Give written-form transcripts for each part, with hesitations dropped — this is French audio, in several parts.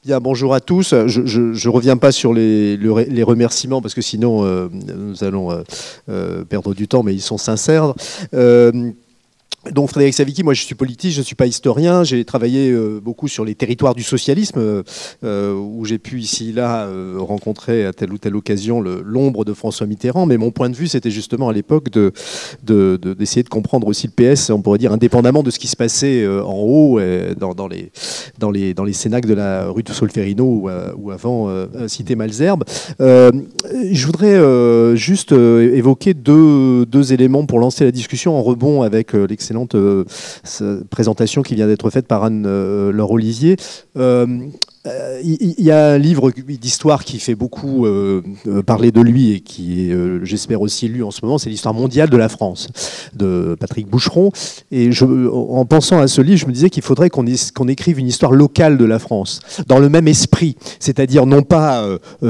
Bien, bonjour à tous. Je ne reviens pas sur les remerciements parce que sinon nous allons perdre du temps, mais ils sont sincères. Donc Frédéric Savicki, moi je suis politiste, je ne suis pas historien, j'ai travaillé beaucoup sur les territoires du socialisme, où j'ai pu ici et là rencontrer à telle ou telle occasion l'ombre de François Mitterrand, mais mon point de vue c'était justement à l'époque d'essayer de comprendre aussi le PS, on pourrait dire indépendamment de ce qui se passait en haut, dans les cénacles de la rue de Solferino ou avant Cité Malesherbes. Je voudrais juste évoquer deux éléments pour lancer la discussion en rebond avec l'excellent présentation qui vient d'être faite par Anne-Laure Olivier. Il y a un livre d'histoire qui fait beaucoup parler de lui et qui est, j'espère, aussi lu en ce moment, c'est l'histoire mondiale de la France, de Patrick Boucheron. Et en pensant à ce livre, je me disais qu'il faudrait qu'on écrive une histoire locale de la France, dans le même esprit, c'est-à-dire non pas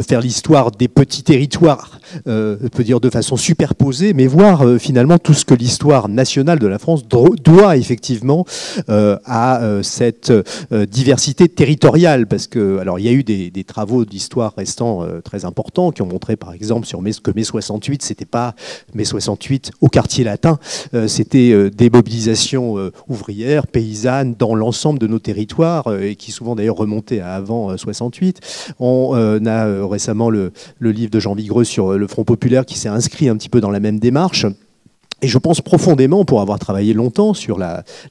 faire l'histoire des petits territoires, peut dire de façon superposée, mais voir finalement tout ce que l'histoire nationale de la France doit effectivement à cette diversité territoriale. Parce que, alors, il y a eu des travaux d'histoire restants très importants qui ont montré, par exemple, que mai 68, c'était pas mai 68 au quartier latin, c'était des mobilisations ouvrières, paysannes, dans l'ensemble de nos territoires, et qui souvent d'ailleurs remontaient à avant 68. On a récemment le livre de Jean Vigreux sur le Front populaire qui s'est inscrit un petit peu dans la même démarche. Et je pense profondément, pour avoir travaillé longtemps sur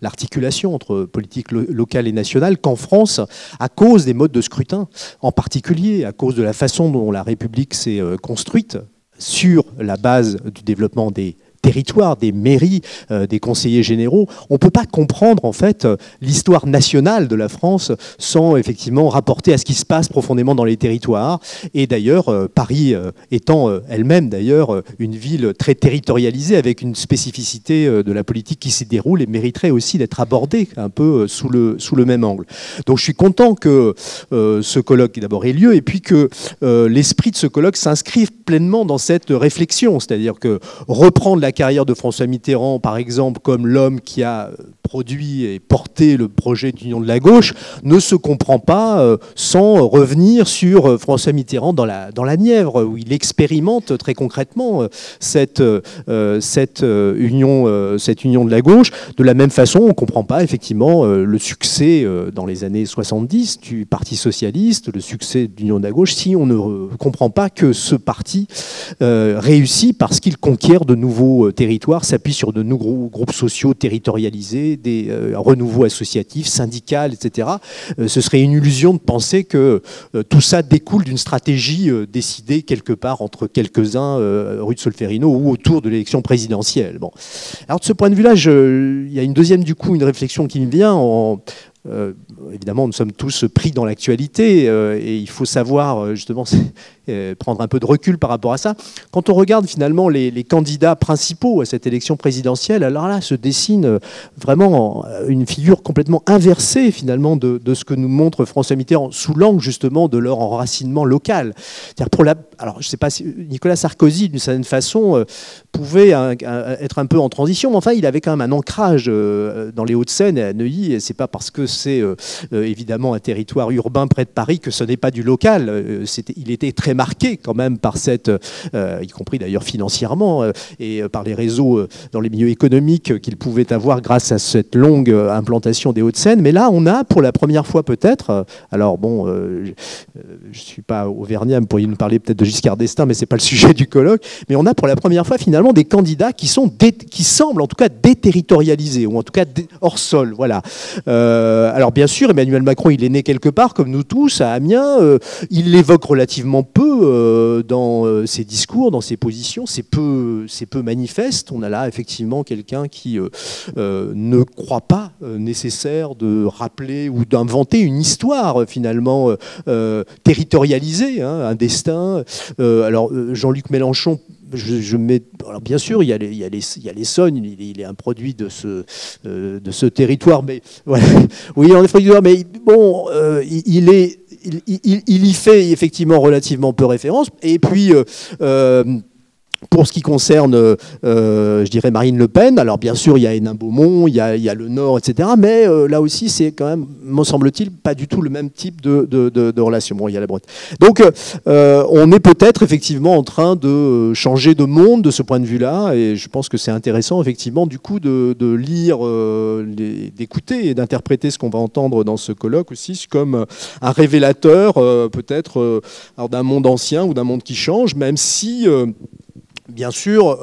l'articulation entre politique locale et nationale, qu'en France, à cause des modes de scrutin, en particulier à cause de la façon dont la République s'est construite, sur la base du développement des territoires, des mairies, des conseillers généraux, on ne peut pas comprendre en fait l'histoire nationale de la France sans effectivement rapporter à ce qui se passe profondément dans les territoires. Et d'ailleurs, Paris étant elle-même d'ailleurs une ville très territorialisée avec une spécificité de la politique qui s'y déroule et mériterait aussi d'être abordée un peu sous le même angle. Donc je suis content que ce colloque d'abord ait lieu et puis que l'esprit de ce colloque s'inscrive pleinement dans cette réflexion, c'est-à-dire que reprendre la carrière de François Mitterrand, par exemple, comme l'homme qui a produit et porté le projet d'union de la gauche, ne se comprend pas sans revenir sur François Mitterrand dans la Nièvre, où il expérimente très concrètement cette union de la gauche. De la même façon, on ne comprend pas effectivement le succès dans les années 70 du Parti socialiste, le succès de l'union de la gauche, si on ne comprend pas que ce parti réussit parce qu'il conquiert de nouveaux territoires, s'appuie sur de nouveaux groupes sociaux territorialisés, des renouveaux associatifs, syndicales, etc. Ce serait une illusion de penser que tout ça découle d'une stratégie décidée quelque part entre quelques-uns rue de Solferino ou autour de l'élection présidentielle. Bon. Alors de ce point de vue-là, il y a une réflexion qui me vient évidemment, nous sommes tous pris dans l'actualité et il faut savoir justement prendre un peu de recul par rapport à ça. Quand on regarde finalement les candidats principaux à cette élection présidentielle, alors là se dessine vraiment une figure complètement inversée finalement de ce que nous montre François Mitterrand sous l'angle justement de leur enracinement local. Alors je ne sais pas si Nicolas Sarkozy d'une certaine façon pouvait être un peu en transition, mais enfin il avait quand même un ancrage dans les Hauts-de-Seine et à Neuilly, et c'est pas parce que c'est évidemment un territoire urbain près de Paris que ce n'est pas du local. Il était très marqué quand même par y compris d'ailleurs financièrement, et par les réseaux dans les milieux économiques qu'il pouvait avoir grâce à cette longue implantation des Hauts-de-Seine. Mais là, on a pour la première fois peut-être, alors bon, je ne suis pas auvergnat, vous pourriez nous parler peut-être de Giscard d'Estaing, mais ce n'est pas le sujet du colloque, mais on a pour la première fois finalement des candidats qui semblent en tout cas déterritorialisés, ou en tout cas hors sol. Voilà. Alors bien sûr, Emmanuel Macron, il est né quelque part, comme nous tous, à Amiens. Il l'évoque relativement peu dans ses discours, dans ses positions. C'est peu manifeste. On a là effectivement quelqu'un qui ne croit pas nécessaire de rappeler ou d'inventer une histoire finalement territorialisée, hein, un destin. Alors Jean-Luc Mélenchon, alors bien sûr, il y a l'Essonne, il est un produit de ce territoire, mais voilà. Oui, on est produit, mais bon, il y fait effectivement relativement peu référence. Et puis Pour ce qui concerne, je dirais, Marine Le Pen, alors bien sûr, il y a Hénin-Beaumont, il y a le Nord, etc. Mais là aussi, c'est quand même, me semble-t-il, pas du tout le même type de relation. Bon, il y a la Bretagne. Donc, on est peut-être effectivement en train de changer de monde de ce point de vue-là. Et je pense que c'est intéressant, effectivement, du coup, de lire, d'écouter et d'interpréter ce qu'on va entendre dans ce colloque aussi comme un révélateur, peut-être, d'un monde ancien ou d'un monde qui change, même si... Bien sûr,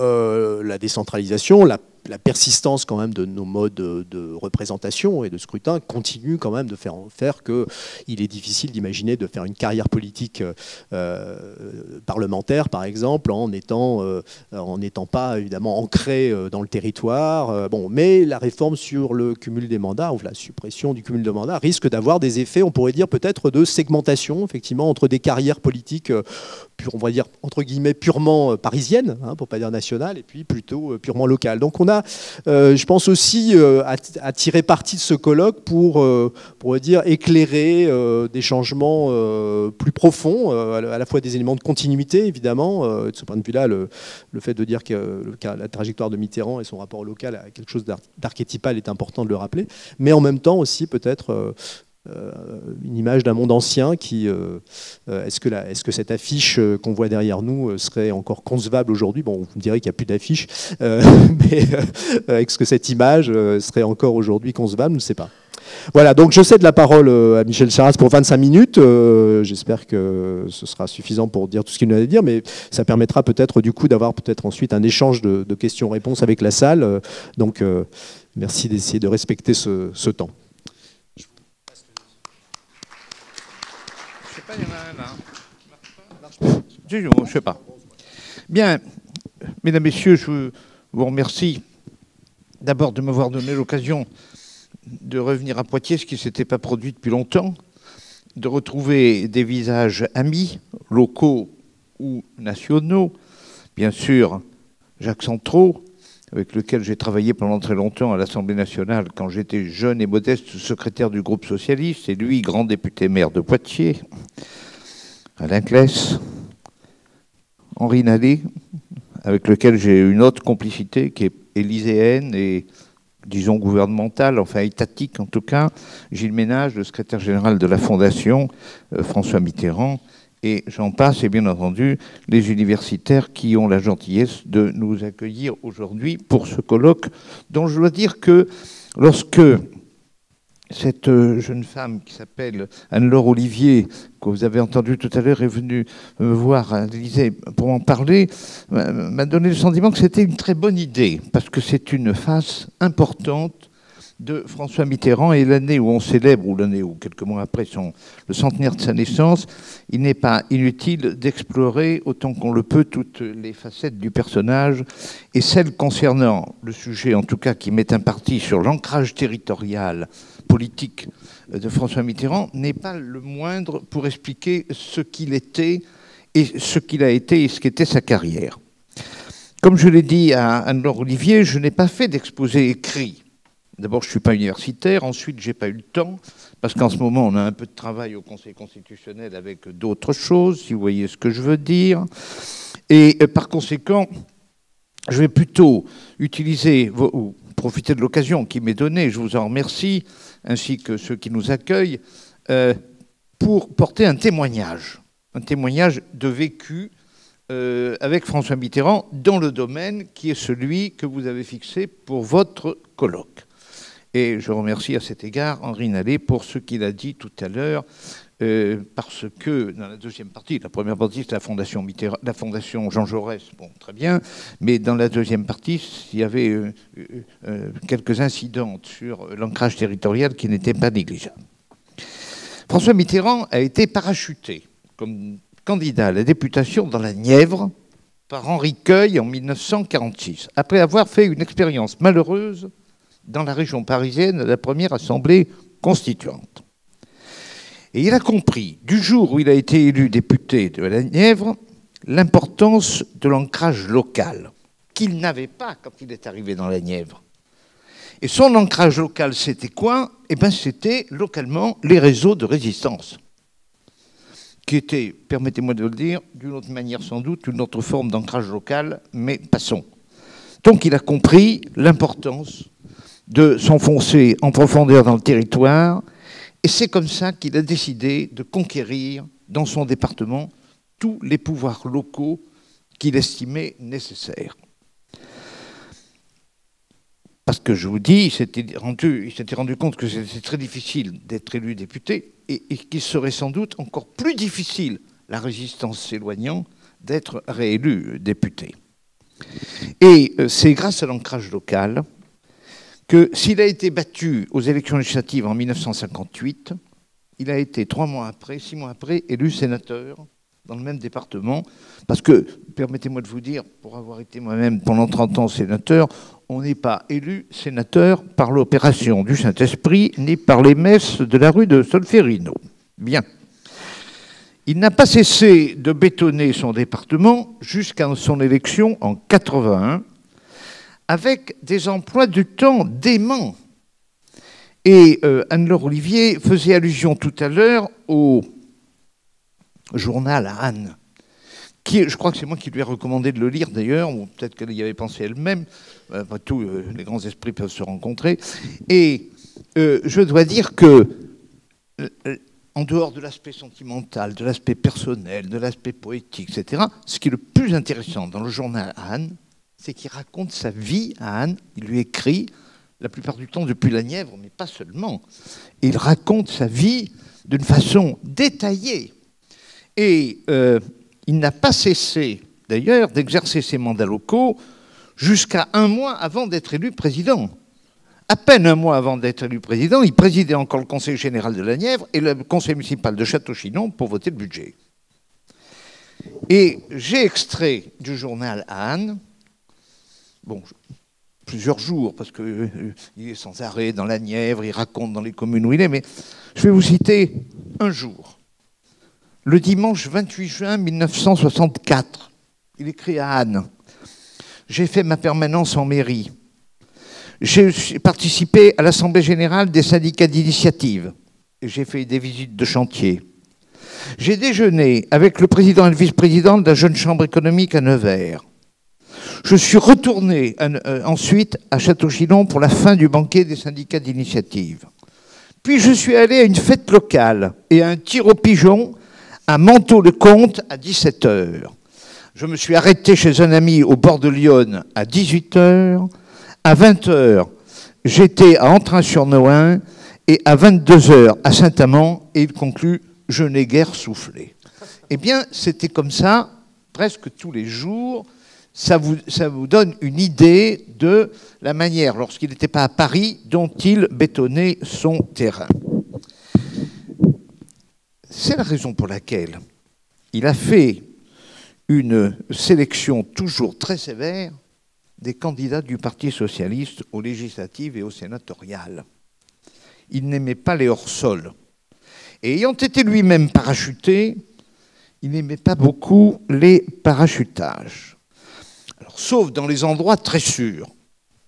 la décentralisation, la persistance quand même de nos modes de représentation et de scrutin continue quand même de faire qu'il est difficile d'imaginer de faire une carrière politique parlementaire, par exemple, en n'étant pas évidemment ancré dans le territoire. Bon, mais la réforme sur le cumul des mandats, ou la suppression du cumul de mandats, risque d'avoir des effets, on pourrait dire peut-être de segmentation, effectivement, entre des carrières politiques on va dire, entre guillemets, purement parisienne, pour ne pas dire nationale, et puis plutôt purement locale. Donc on a, je pense aussi, à tirer parti de ce colloque pour dire, éclairer des changements plus profonds, à la fois des éléments de continuité, évidemment. De ce point de vue-là, le fait de dire que la trajectoire de Mitterrand et son rapport au local a quelque chose d'archétypal est important de le rappeler, mais en même temps aussi peut-être... une image d'un monde ancien qui est-ce que cette affiche qu'on voit derrière nous serait encore concevable aujourd'hui? Bon, vous me direz qu'il n'y a plus d'affiche, mais est-ce que cette image serait encore aujourd'hui concevable? Je ne sais pas. Voilà, donc je cède la parole à Michel Charasse pour 25 minutes. J'espère que ce sera suffisant pour dire tout ce qu'il nous a à dire, mais ça permettra peut-être du coup d'avoir peut-être ensuite un échange de questions-réponses avec la salle. Donc merci d'essayer de respecter ce temps. Il y en a un là. Je ne sais pas. Bien, mesdames, messieurs, je vous remercie d'abord de m'avoir donné l'occasion de revenir à Poitiers, ce qui ne s'était pas produit depuis longtemps, de retrouver des visages amis, locaux ou nationaux. Bien sûr, Jacques Centraux, avec lequel j'ai travaillé pendant très longtemps à l'Assemblée nationale quand j'étais jeune et modeste secrétaire du groupe socialiste, et lui, grand député maire de Poitiers, Alain Claes, Henri Nallet, avec lequel j'ai une autre complicité qui est élyséenne et, disons, gouvernementale, enfin étatique en tout cas, Gilles Ménage, le secrétaire général de la Fondation, François Mitterrand, et j'en passe, et bien entendu, les universitaires qui ont la gentillesse de nous accueillir aujourd'hui pour ce colloque, dont je dois dire que lorsque cette jeune femme qui s'appelle Anne-Laure Olivier, que vous avez entendu tout à l'heure, est venue me voir à l'Élysée pour m'en parler, m'a donné le sentiment que c'était une très bonne idée, parce que c'est une phase importante de François Mitterrand, et l'année où on célèbre, ou l'année où quelques mois après le centenaire de sa naissance, il n'est pas inutile d'explorer autant qu'on le peut toutes les facettes du personnage, et celle concernant le sujet, en tout cas, qui met un parti sur l'ancrage territorial politique de François Mitterrand, n'est pas le moindre pour expliquer ce qu'il était et ce qu'il a été et ce qu'était sa carrière. Comme je l'ai dit à Anne-Laure Olivier, je n'ai pas fait d'exposé écrit. D'abord, je ne suis pas universitaire. Ensuite, je n'ai pas eu le temps, parce qu'en ce moment, on a un peu de travail au Conseil constitutionnel avec d'autres choses, si vous voyez ce que je veux dire. Et par conséquent, je vais plutôt utiliser, ou profiter de l'occasion qui m'est donnée, je vous en remercie, ainsi que ceux qui nous accueillent, pour porter un témoignage de vécu avec François Mitterrand dans le domaine qui est celui que vous avez fixé pour votre colloque. Et je remercie à cet égard Henri Nallet pour ce qu'il a dit tout à l'heure, parce que dans la deuxième partie, la première partie c'est la fondation Jean Jaurès, bon très bien, mais dans la deuxième partie, il y avait quelques incidents sur l'ancrage territorial qui n'étaient pas négligeables. François Mitterrand a été parachuté comme candidat à la députation dans la Nièvre par Henri Queuille en 1946, après avoir fait une expérience malheureuse dans la région parisienne à la première assemblée constituante. Et il a compris, du jour où il a été élu député de la Nièvre, l'importance de l'ancrage local, qu'il n'avait pas quand il est arrivé dans la Nièvre. Et son ancrage local, c'était quoi? Eh bien, c'était localement les réseaux de résistance. qui était, permettez-moi de le dire, d'une autre manière sans doute, une autre forme d'ancrage local, mais passons. Donc il a compris l'importance de s'enfoncer en profondeur dans le territoire, et c'est comme ça qu'il a décidé de conquérir dans son département tous les pouvoirs locaux qu'il estimait nécessaires. Parce que je vous dis, il s'était rendu compte que c'était très difficile d'être élu député et qu'il serait sans doute encore plus difficile, la résistance s'éloignant, d'être réélu député. Et c'est grâce à l'ancrage local que s'il a été battu aux élections législatives en 1958, il a été 6 mois après, élu sénateur dans le même département, parce que, permettez-moi de vous dire, pour avoir été moi-même pendant 30 ans sénateur, on n'est pas élu sénateur par l'opération du Saint-Esprit, ni par les messes de la rue de Solferino. Bien. Il n'a pas cessé de bétonner son département jusqu'à son élection en 81, avec des emplois du temps déments. Et Anne-Laure Olivier faisait allusion tout à l'heure au journal à Anne, qui, je crois que c'est moi qui lui ai recommandé de le lire d'ailleurs, ou peut-être qu'elle y avait pensé elle-même. Après tout, les grands esprits peuvent se rencontrer. Et je dois dire que, en dehors de l'aspect sentimental, de l'aspect personnel, de l'aspect poétique, etc., ce qui est le plus intéressant dans le journal à Anne, c'est qu'il raconte sa vie à Anne. Il lui écrit, la plupart du temps depuis la Nièvre, mais pas seulement. Il raconte sa vie d'une façon détaillée. Et il n'a pas cessé, d'ailleurs, d'exercer ses mandats locaux jusqu'à 1 mois avant d'être élu président. À peine 1 mois avant d'être élu président, il présidait encore le conseil général de la Nièvre et le conseil municipal de Château-Chinon pour voter le budget. Et j'ai extrait du journal à Anne, bon, plusieurs jours, parce qu'il est sans arrêt dans la Nièvre, il raconte dans les communes où il est, mais je vais vous citer un jour. Le dimanche 28 juin 1964, il écrit à Anne, « J'ai fait ma permanence en mairie. J'ai participé à l'Assemblée générale des syndicats d'initiative. J'ai fait des visites de chantier. J'ai déjeuné avec le président et le vice-président de la jeune chambre économique à Nevers. Je suis retourné ensuite à Château-Chinon pour la fin du banquet des syndicats d'initiative. Puis je suis allé à une fête locale et à un tir au pigeon à Manteau-le-Comte à 17h. Je me suis arrêté chez un ami au bord de l'Yonne à 18h. À 20h, j'étais à Entrain-sur-Nohain et à 22h à Saint-Amand. Et il conclut, je n'ai guère soufflé. Eh bien, c'était comme ça, presque tous les jours. Ça vous donne une idée de la manière, lorsqu'il n'était pas à Paris, dont il bétonnait son terrain. C'est la raison pour laquelle il a fait une sélection toujours très sévère des candidats du Parti socialiste aux législatives et aux sénatoriales. Il n'aimait pas les hors-sols. Et ayant été lui-même parachuté, il n'aimait pas beaucoup les parachutages. Alors, sauf dans les endroits très sûrs.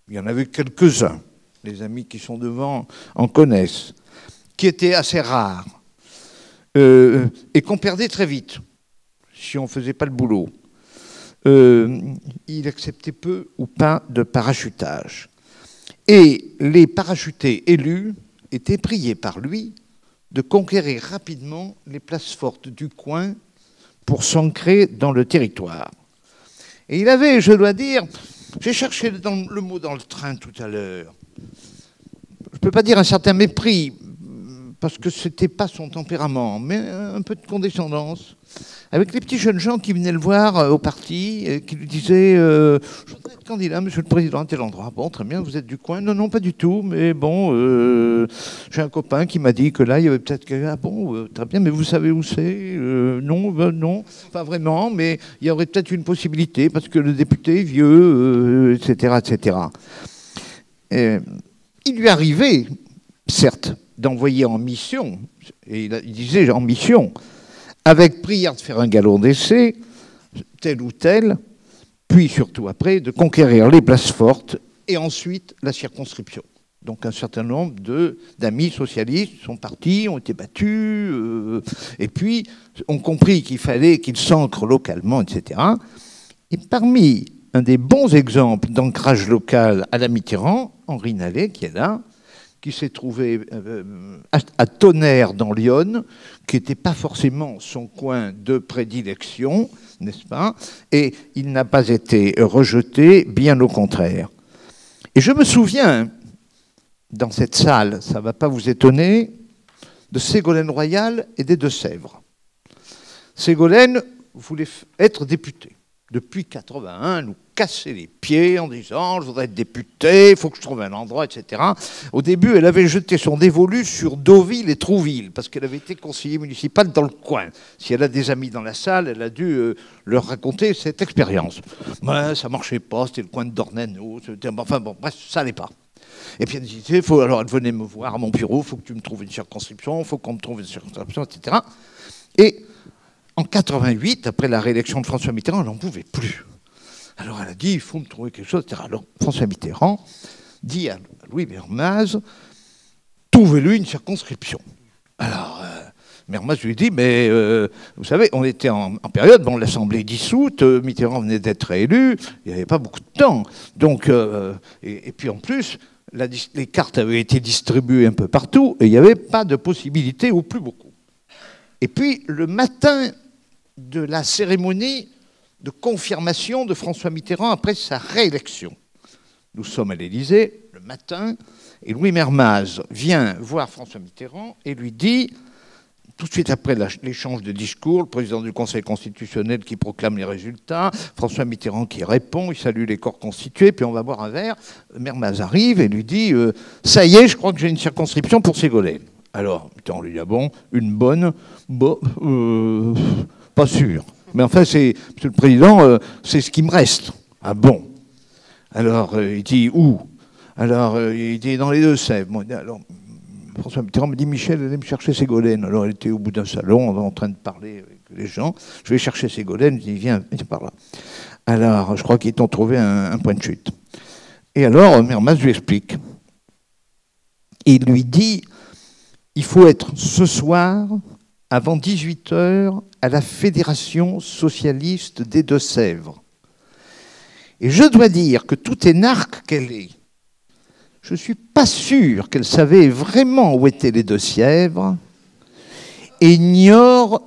Il y en avait quelques-uns, les amis qui sont devant en connaissent, qui étaient assez rares et qu'on perdait très vite si on ne faisait pas le boulot. Il acceptait peu ou pas de parachutage. Et les parachutés élus étaient priés par lui de conquérir rapidement les places fortes du coin pour s'ancrer dans le territoire. Et il avait, je dois dire, j'ai cherché le mot dans le train tout à l'heure, je ne peux pas dire un certain mépris, parce que ce n'était pas son tempérament, mais un peu de condescendance, avec les petits jeunes gens qui venaient le voir au parti, et qui lui disaient je voudrais être candidat, monsieur le président, à tel endroit. Bon, très bien, vous êtes du coin? Non, non, pas du tout, mais bon, j'ai un copain qui m'a dit que là, il y avait peut-être que... Ah bon, très bien, mais vous savez où c'est? Non, non, pas vraiment, mais il y aurait peut-être une possibilité, parce que le député est vieux, etc., etc. Il lui arrivait, certes, d'envoyer en mission, et il disait en mission, avec prière de faire un galon d'essai, tel ou tel, puis surtout après, de conquérir les places fortes et ensuite la circonscription. Donc un certain nombre d'amis socialistes sont partis, ont été battus, et puis ont compris qu'il fallait qu'ils s'ancrent localement, etc. Et parmi un des bons exemples d'ancrage local à la Mitterrand, Henri Nallet, qui est là, qui s'est trouvé à Tonnerre dans l'Yonne, qui n'était pas forcément son coin de prédilection, n'est-ce pas? Et il n'a pas été rejeté, bien au contraire. Et je me souviens, dans cette salle, ça ne va pas vous étonner, de Ségolène Royal et des Deux-Sèvres. Ségolène voulait être députée. Depuis 81, nous casser les pieds en disant « je voudrais être députée, il faut que je trouve un endroit, etc. » Au début, elle avait jeté son dévolu sur Deauville et Trouville, parce qu'elle avait été conseillère municipale dans le coin. Si elle a des amis dans la salle, elle a dû leur raconter cette expérience. Mais ça ne marchait pas, c'était le coin de Dornano, enfin bon, bref, ça n'allait pas. Et puis elle disait, alors elle venait me voir à mon bureau, il faut que tu me trouves une circonscription, il faut qu'on me trouve une circonscription, etc. Et en 88, après la réélection de François Mitterrand, elle n'en pouvait plus. Alors elle a dit, il faut me trouver quelque chose, etc. Alors François Mitterrand dit à Louis Mermaz, trouvez-lui une circonscription. Alors Mermaz lui dit, mais vous savez, on était en période, bon, l'Assemblée est dissoute, Mitterrand venait d'être élu, il n'y avait pas beaucoup de temps. Donc, et puis en plus, les cartes avaient été distribuées un peu partout et il n'y avait pas de possibilité, ou plus beaucoup. Et puis, le matin de la cérémonie de confirmation de François Mitterrand après sa réélection, nous sommes à l'Élysée le matin, et Louis Mermaz vient voir François Mitterrand et lui dit, tout de suite après l'échange de discours, le président du Conseil constitutionnel qui proclame les résultats, François Mitterrand qui répond, il salue les corps constitués, puis on va boire un verre. Mermaz arrive et lui dit « ça y est, je crois que j'ai une circonscription pour Ségolène ». Alors, Mitterrand lui dit « ah bon, une bonne, bon, pas sûr. Mais enfin, monsieur le Président, c'est ce qui me reste. » Ah bon. Alors, il dit « où ?» Alors, il dit « dans les Deux-Sèvres. » Alors, François Mitterrand me dit, Michel, allez me chercher Ségolène. Alors elle était au bout d'un salon, en train de parler avec les gens. Je vais chercher Ségolène, je dis, viens par là. Alors, je crois qu'ils t'ont trouvé un point de chute. Et alors, Mermaz lui explique. Il lui dit, il faut être ce soir, avant 18h, à la Fédération socialiste des Deux-Sèvres. Et je dois dire que tout énarque qu'elle est, je ne suis pas sûr qu'elle savait vraiment où étaient les Deux-Sèvres, et Niort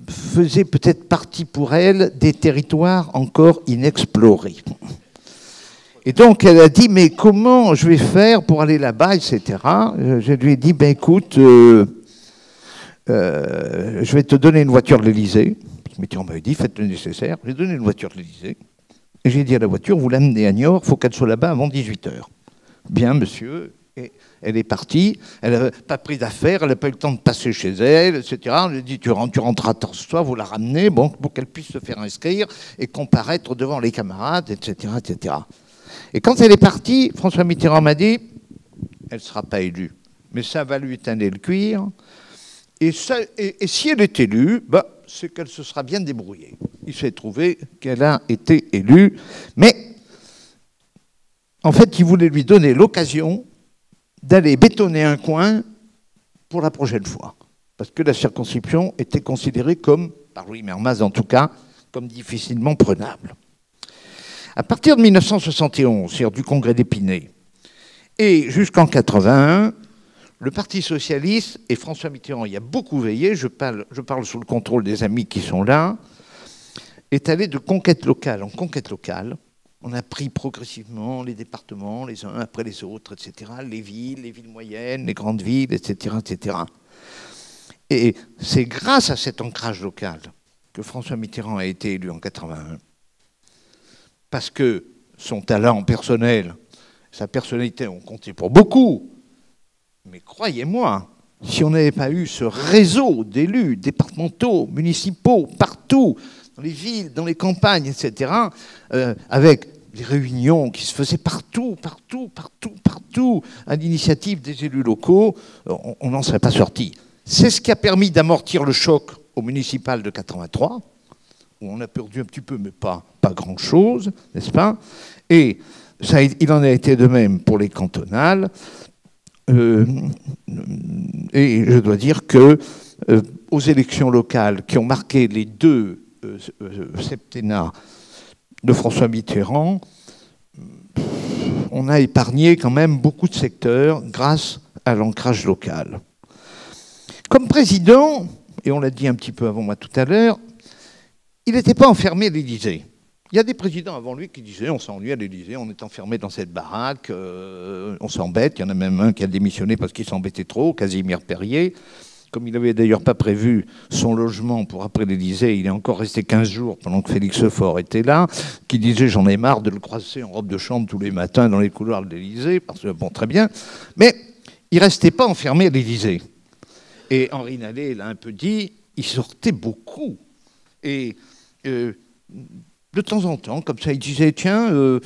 faisait peut-être partie pour elle des territoires encore inexplorés. Et donc elle a dit, mais comment je vais faire pour aller là-bas, etc. Je lui ai dit, ben écoute, je vais te donner une voiture de l'Élysée. On m'avait dit, faites le nécessaire. J'ai donné une voiture de l'Élysée. Et j'ai dit à la voiture, vous l'amenez à Niort, il faut qu'elle soit là-bas avant 18h. Bien, monsieur. Et elle est partie. Elle n'a pas pris d'affaires. Elle n'a pas eu le temps de passer chez elle, etc. On lui a dit, tu rentreras tard ce soir, vous la ramenez, bon, pour qu'elle puisse se faire inscrire et comparaître devant les camarades, etc., etc. Et quand elle est partie, François Mitterrand m'a dit, elle ne sera pas élue. Mais ça va lui éteindre le cuir. Et si elle est élue, bah, c'est qu'elle se sera bien débrouillée. Il s'est trouvé qu'elle a été élue. Mais en fait, il voulait lui donner l'occasion d'aller bétonner un coin pour la prochaine fois. Parce que la circonscription était considérée comme, par Louis Mermaz en tout cas, comme difficilement prenable. À partir de 1971, c'est-à-dire du congrès d'Épinay, et jusqu'en 1981, le Parti socialiste et François Mitterrand y a beaucoup veillé, je parle sous le contrôle des amis qui sont là, est allé de conquête locale en conquête locale. On a pris progressivement les départements, les uns après les autres, etc., les villes moyennes, les grandes villes, etc., etc. Et c'est grâce à cet ancrage local que François Mitterrand a été élu en 1981. Parce que son talent personnel, sa personnalité ont compté pour beaucoup. Mais croyez-moi, si on n'avait pas eu ce réseau d'élus départementaux, municipaux, partout, dans les villes, dans les campagnes, etc., avec des réunions qui se faisaient partout, à l'initiative des élus locaux, on n'en serait pas sorti. C'est ce qui a permis d'amortir le choc au municipal de 83, où on a perdu un petit peu, mais pas grand-chose, n'est-ce pas? Et ça, il en a été de même pour les cantonales, et je dois dire que aux élections locales qui ont marqué les deux septennats de François Mitterrand, on a épargné quand même beaucoup de secteurs grâce à l'ancrage local. Comme président, et on l'a dit un petit peu avant moi tout à l'heure, il n'était pas enfermé à l'Élysée. Il y a des présidents avant lui qui disaient on s'ennuie à l'Élysée, on est enfermé dans cette baraque, on s'embête. Il y en a même un qui a démissionné parce qu'il s'embêtait trop, Casimir Perier. Comme il n'avait d'ailleurs pas prévu son logement pour après l'Élysée, il est encore resté 15 jours pendant que Félix Faure était là, qui disait j'en ai marre de le croiser en robe de chambre tous les matins dans les couloirs de l'Élysée, parce que bon, très bien. Mais il ne restait pas enfermé à l'Élysée. Et Henri Nallet l'a un peu dit, il sortait beaucoup. Et de temps en temps, comme ça, il disait tiens,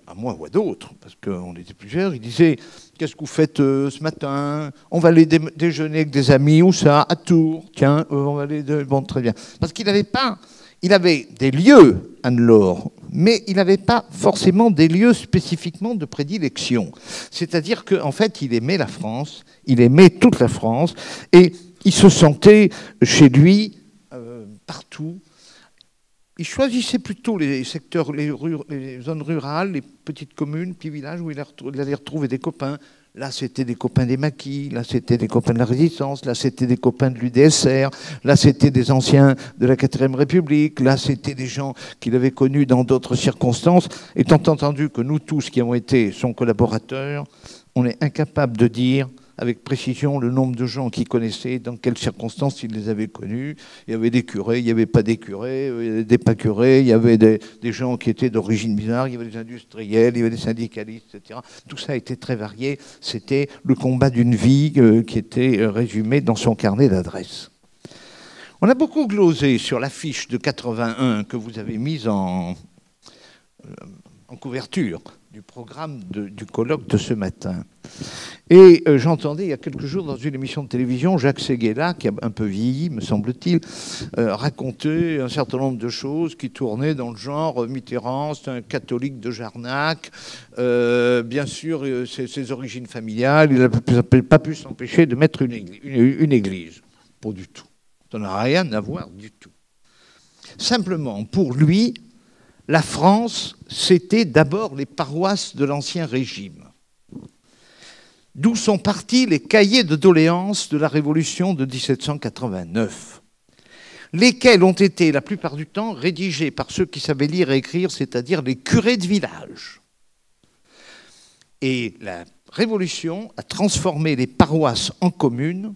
à moi ou à d'autres, parce qu'on était plusieurs, il disait qu'est-ce que vous faites ce matin? On va aller déjeuner avec des amis, où ça? À Tours. Tiens, on va aller... Bon, très bien. Parce qu'il n'avait pas... Il avait des lieux, Anne-Laure, mais il n'avait pas forcément des lieux spécifiquement de prédilection. C'est-à-dire qu'en fait, il aimait la France, il aimait toute la France, et il se sentait chez lui partout. Il choisissait plutôt les secteurs, les zones rurales, les petites communes, petits villages où il allait retrouver des copains. Là, c'était des copains des maquis, là, c'était des copains de la Résistance, là, c'était des copains de l'UDSR, là, c'était des anciens de la 4ème République, là, c'était des gens qu'il avait connus dans d'autres circonstances. Étant entendu que nous tous qui avons été son collaborateurs, on est incapable de dire avec précision le nombre de gens qu'il connaissait, dans quelles circonstances il les avait connus. Il y avait des curés, il n'y avait pas des curés, il y avait des pas curés, il y avait des gens qui étaient d'origine bizarre, il y avait des industriels, il y avait des syndicalistes, etc. Tout ça était très varié. C'était le combat d'une vie qui était résumé dans son carnet d'adresses. On a beaucoup glosé sur l'affiche de 81 que vous avez mise en couverture du programme du colloque de ce matin. Et j'entendais il y a quelques jours dans une émission de télévision Jacques Séguéla, qui a un peu vieilli, me semble-t-il, raconter un certain nombre de choses qui tournaient dans le genre Mitterrand, c'est un catholique de Jarnac, bien sûr, ses origines familiales, il n'a pas pu s'empêcher de mettre une église. Pas du tout. Ça n'a rien à voir du tout. Simplement, pour lui, la France, c'était d'abord les paroisses de l'Ancien Régime. D'où sont partis les cahiers de doléances de la Révolution de 1789, lesquels ont été, la plupart du temps, rédigés par ceux qui savaient lire et écrire, c'est-à-dire les curés de village. Et la Révolution a transformé les paroisses en communes,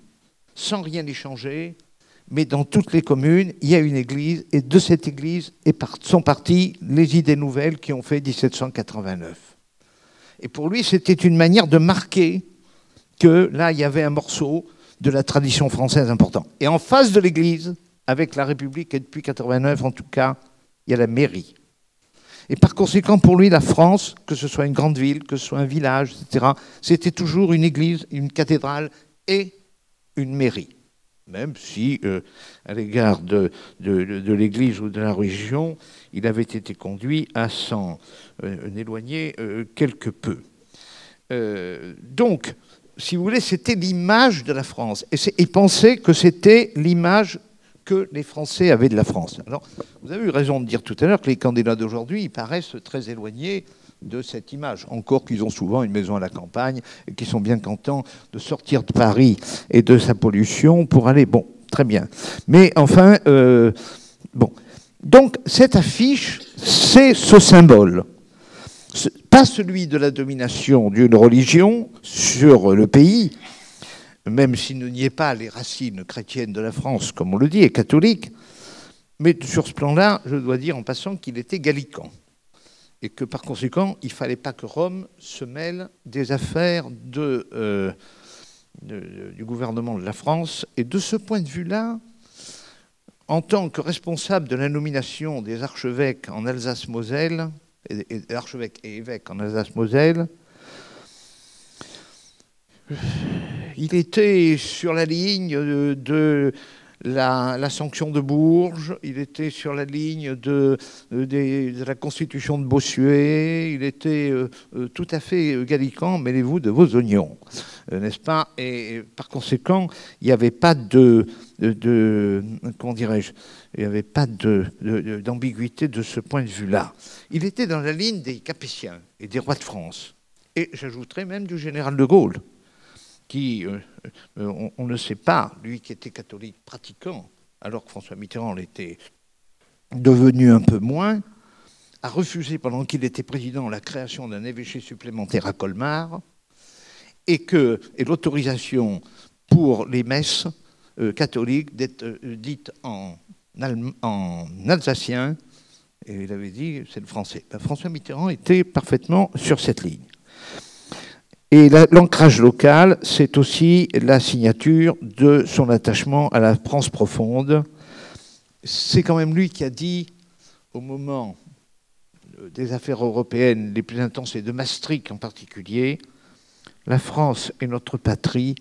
sans rien échanger, mais dans toutes les communes, il y a une église, et de cette église sont parties les idées nouvelles qui ont fait 1789. Et pour lui, c'était une manière de marquer que là, il y avait un morceau de la tradition française important. Et en face de l'église, avec la République, et depuis 89 en tout cas, il y a la mairie. Et par conséquent, pour lui, la France, que ce soit une grande ville, que ce soit un village, etc., c'était toujours une église, une cathédrale et une mairie. Même si, à l'égard de l'Église ou de la religion, il avait été conduit à s'en éloigner quelque peu. Donc, si vous voulez, c'était l'image de la France. Et il pensait que c'était l'image que les Français avaient de la France. Alors, vous avez eu raison de dire tout à l'heure que les candidats d'aujourd'hui, ils paraissent très éloignés de cette image. Encore qu'ils ont souvent une maison à la campagne et qu'ils sont bien contents de sortir de Paris et de sa pollution pour aller... Bon, très bien. Mais enfin, bon. Donc, cette affiche, c'est ce symbole. Pas celui de la domination d'une religion sur le pays, même s'il ne niait pas les racines chrétiennes de la France, comme on le dit, et catholiques, mais sur ce plan-là, je dois dire en passant qu'il était gallican. Et que par conséquent, il ne fallait pas que Rome se mêle des affaires du gouvernement de la France. Et de ce point de vue-là, en tant que responsable de la nomination des archevêques en Alsace-Moselle, archevêques et évêques en Alsace-Moselle, il était sur la ligne de la sanction de Bourges, il était sur la ligne de la constitution de Bossuet, il était tout à fait gallican, mêlez-vous de vos oignons, n'est-ce pas? Et par conséquent, il n'y avait pas comment dirais-je, il n'y avait pas d'ambiguïté de ce point de vue-là. Il était dans la ligne des Capétiens et des rois de France, et j'ajouterais même du général de Gaulle, qui, on ne sait pas, lui qui était catholique pratiquant, alors que François Mitterrand l'était devenu un peu moins, a refusé pendant qu'il était président la création d'un évêché supplémentaire à Colmar et l'autorisation pour les messes catholiques d'être dites en alsacien, et il avait dit c'est le français. Ben, François Mitterrand était parfaitement sur cette ligne. Et l'ancrage local, c'est aussi la signature de son attachement à la France profonde. C'est quand même lui qui a dit, au moment des affaires européennes les plus intenses, et de Maastricht en particulier, la France est notre patrie,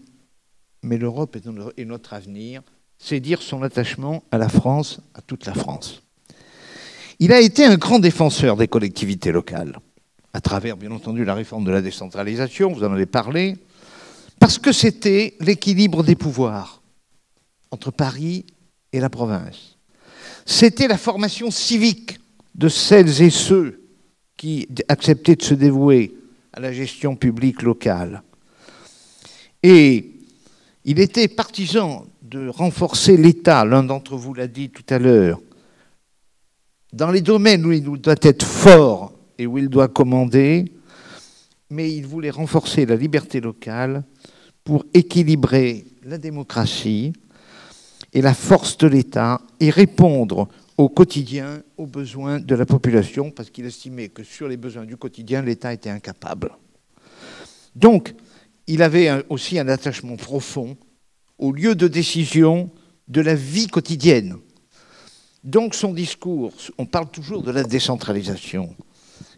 mais l'Europe est notre avenir. C'est dire son attachement à la France, à toute la France. Il a été un grand défenseur des collectivités locales, à travers, bien entendu, la réforme de la décentralisation, vous en avez parlé, parce que c'était l'équilibre des pouvoirs entre Paris et la province. C'était la formation civique de celles et ceux qui acceptaient de se dévouer à la gestion publique locale. Et il était partisan de renforcer l'État, l'un d'entre vous l'a dit tout à l'heure, dans les domaines où il doit être fort et où il doit commander, mais il voulait renforcer la liberté locale pour équilibrer la démocratie et la force de l'État et répondre au quotidien aux besoins de la population, parce qu'il estimait que sur les besoins du quotidien, l'État était incapable. Donc, il avait aussi un attachement profond au lieu de décision de la vie quotidienne. Donc son discours, on parle toujours de la décentralisation.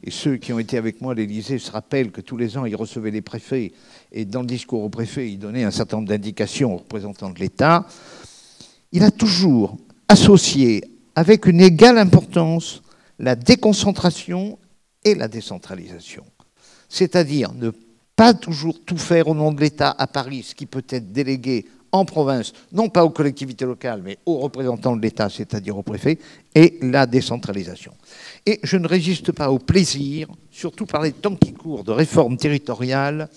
Et ceux qui ont été avec moi à l'Élysée se rappellent que tous les ans, il recevait les préfets. Et dans le discours au préfet, il donnait un certain nombre d'indications aux représentants de l'État. Il a toujours associé avec une égale importance la déconcentration et la décentralisation. C'est-à-dire ne pas toujours tout faire au nom de l'État à Paris, ce qui peut être délégué en province, non pas aux collectivités locales, mais aux représentants de l'État, c'est-à-dire aux préfets, et la décentralisation. Et je ne résiste pas au plaisir, surtout par les temps qui courent de réforme territoriale,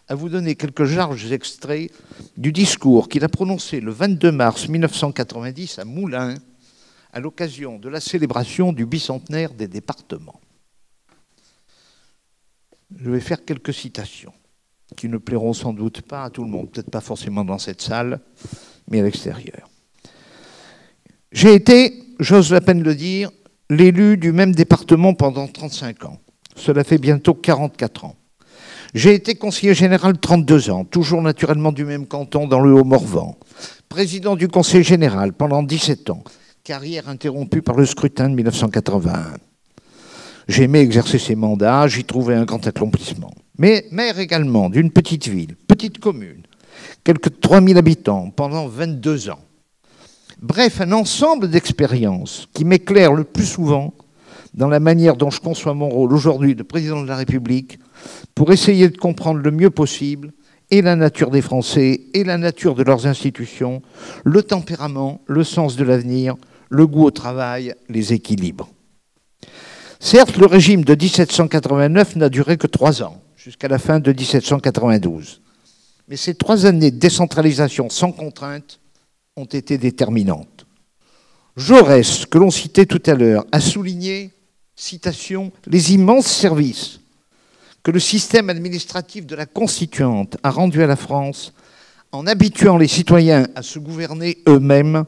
à vous donner quelques larges extraits du discours qu'il a prononcé le 22 mars 1990 à Moulins, à l'occasion de la célébration du bicentenaire des départements. Je vais faire quelques citations qui ne plairont sans doute pas à tout le monde, peut-être pas forcément dans cette salle, mais à l'extérieur. J'ai été, j'ose à peine le dire, l'élu du même département pendant 35 ans. Cela fait bientôt 44 ans. J'ai été conseiller général 32 ans, toujours naturellement du même canton dans le Haut-Morvan. Président du conseil général pendant 17 ans, carrière interrompue par le scrutin de 1981. J'aimais exercer ces mandats, j'y trouvais un grand accomplissement. Mais maire également d'une petite ville, petite commune, quelques 3000 habitants pendant 22 ans. Bref, un ensemble d'expériences qui m'éclairent le plus souvent dans la manière dont je conçois mon rôle aujourd'hui de président de la République pour essayer de comprendre le mieux possible et la nature des Français et la nature de leurs institutions, le tempérament, le sens de l'avenir, le goût au travail, les équilibres. Certes, le régime de 1789 n'a duré que 3 ans, jusqu'à la fin de 1792. Mais ces 3 années de décentralisation sans contrainte ont été déterminantes. Jaurès, que l'on citait tout à l'heure, a souligné, citation, les immenses services que le système administratif de la Constituante a rendu à la France en habituant les citoyens à se gouverner eux-mêmes,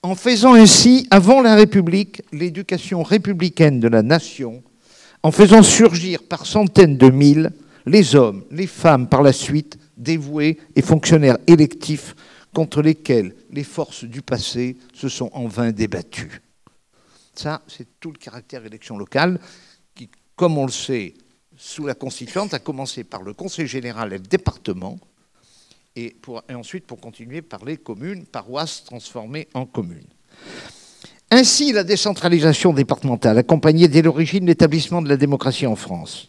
en faisant ainsi, avant la République, l'éducation républicaine de la nation, en faisant surgir par centaines de mille les hommes, les femmes par la suite, dévoués et fonctionnaires électifs contre lesquels les forces du passé se sont en vain débattues. Ça, c'est tout le caractère élection locale qui, comme on le sait, sous la Constituante, a commencé par le Conseil général et le département, et ensuite pour continuer par les communes, paroisses transformées en communes. Ainsi, la décentralisation départementale accompagnait dès l'origine l'établissement de la démocratie en France.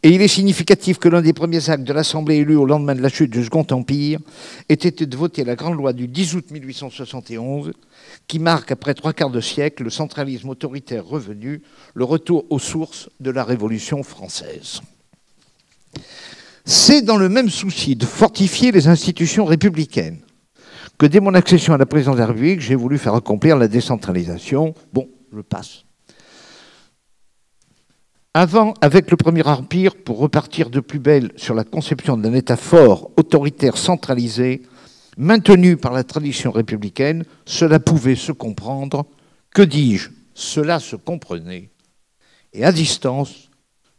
Et il est significatif que l'un des premiers actes de l'Assemblée élue au lendemain de la chute du Second Empire ait été de voter la grande loi du 10 août 1871, qui marque, après 3/4 de siècle, le centralisme autoritaire revenu, le retour aux sources de la Révolution française. C'est dans le même souci de fortifier les institutions républicaines que dès mon accession à la présidence de la République, j'ai voulu faire accomplir la décentralisation. Bon, je passe. Avant, avec le Premier Empire, pour repartir de plus belle sur la conception d'un État fort, autoritaire, centralisé, maintenu par la tradition républicaine, cela pouvait se comprendre. Que dis-je? Cela se comprenait. Et à distance,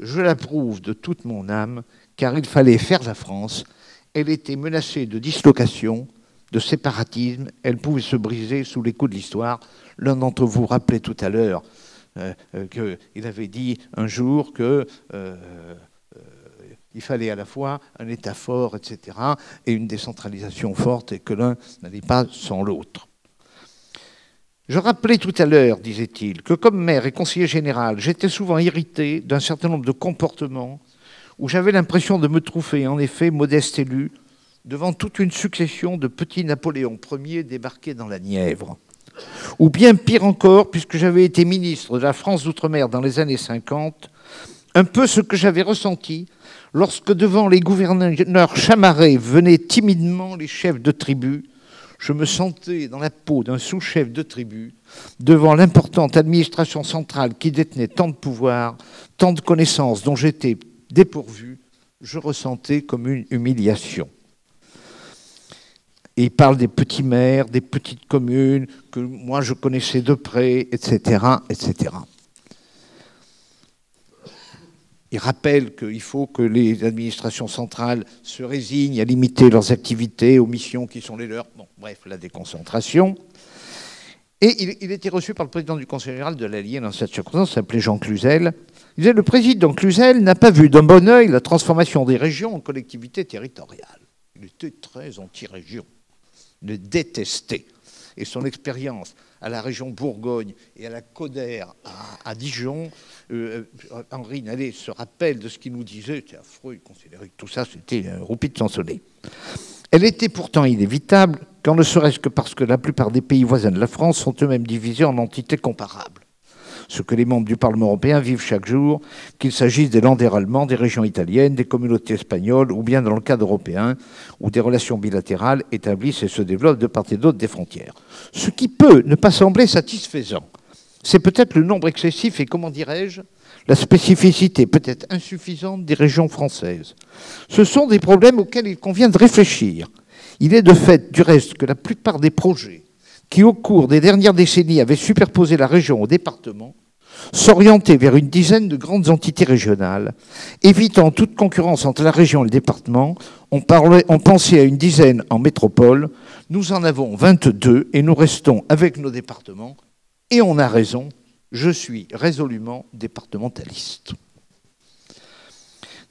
je l'approuve de toute mon âme, car il fallait faire la France. Elle était menacée de dislocation, de séparatisme, elle pouvait se briser sous les coups de l'histoire. L'un d'entre vous rappelait tout à l'heure qu'il avait dit un jour qu'il fallait à la fois un État fort, etc., et une décentralisation forte, et que l'un n'allait pas sans l'autre. Je rappelais tout à l'heure, disait-il, que comme maire et conseiller général, j'étais souvent irrité d'un certain nombre de comportements où j'avais l'impression de me trouver, en effet, modeste élu, devant toute une succession de petits Napoléon Ier débarqués dans la Nièvre. Ou bien pire encore, puisque j'avais été ministre de la France d'outre-mer dans les années 50, un peu ce que j'avais ressenti lorsque devant les gouverneurs chamarrés venaient timidement les chefs de tribu. Je me sentais dans la peau d'un sous-chef de tribu devant l'importante administration centrale qui détenait tant de pouvoir, tant de connaissances dont j'étais dépourvu. Je ressentais comme une humiliation. Et il parle des petits maires, des petites communes, que moi je connaissais de près, etc., etc. Il rappelle qu'il faut que les administrations centrales se résignent à limiter leurs activités aux missions qui sont les leurs. Bon, bref, la déconcentration. Et il était reçu par le président du Conseil général de l'Allier dans cette circonstance, s'appelait Jean Cluzel. Il disait, le président Cluzel n'a pas vu d'un bon œil la transformation des régions en collectivités territoriales. Il était très anti-région. Le détester. Et son expérience à la région Bourgogne et à la Coder à Dijon, Henri Nallet se rappelle de ce qu'il nous disait, c'était affreux, il considérait que tout ça c'était un roupie de sansonnet. Elle était pourtant inévitable, quand ne serait-ce que parce que la plupart des pays voisins de la France sont eux-mêmes divisés en entités comparables. Ce que les membres du Parlement européen vivent chaque jour, qu'il s'agisse des Länder allemands, des régions italiennes, des communautés espagnoles, ou bien dans le cadre européen, où des relations bilatérales établissent et se développent de part et d'autre des frontières. Ce qui peut ne pas sembler satisfaisant, c'est peut-être le nombre excessif et, comment dirais-je, la spécificité peut-être insuffisante des régions françaises. Ce sont des problèmes auxquels il convient de réfléchir. Il est de fait, du reste, que la plupart des projets qui, au cours des dernières décennies, avaient superposé la région au département, s'orientaient vers une dizaine de grandes entités régionales, évitant toute concurrence entre la région et le département. On pensait à une dizaine en métropole. Nous en avons 22 et nous restons avec nos départements. Et on a raison, je suis résolument départementaliste.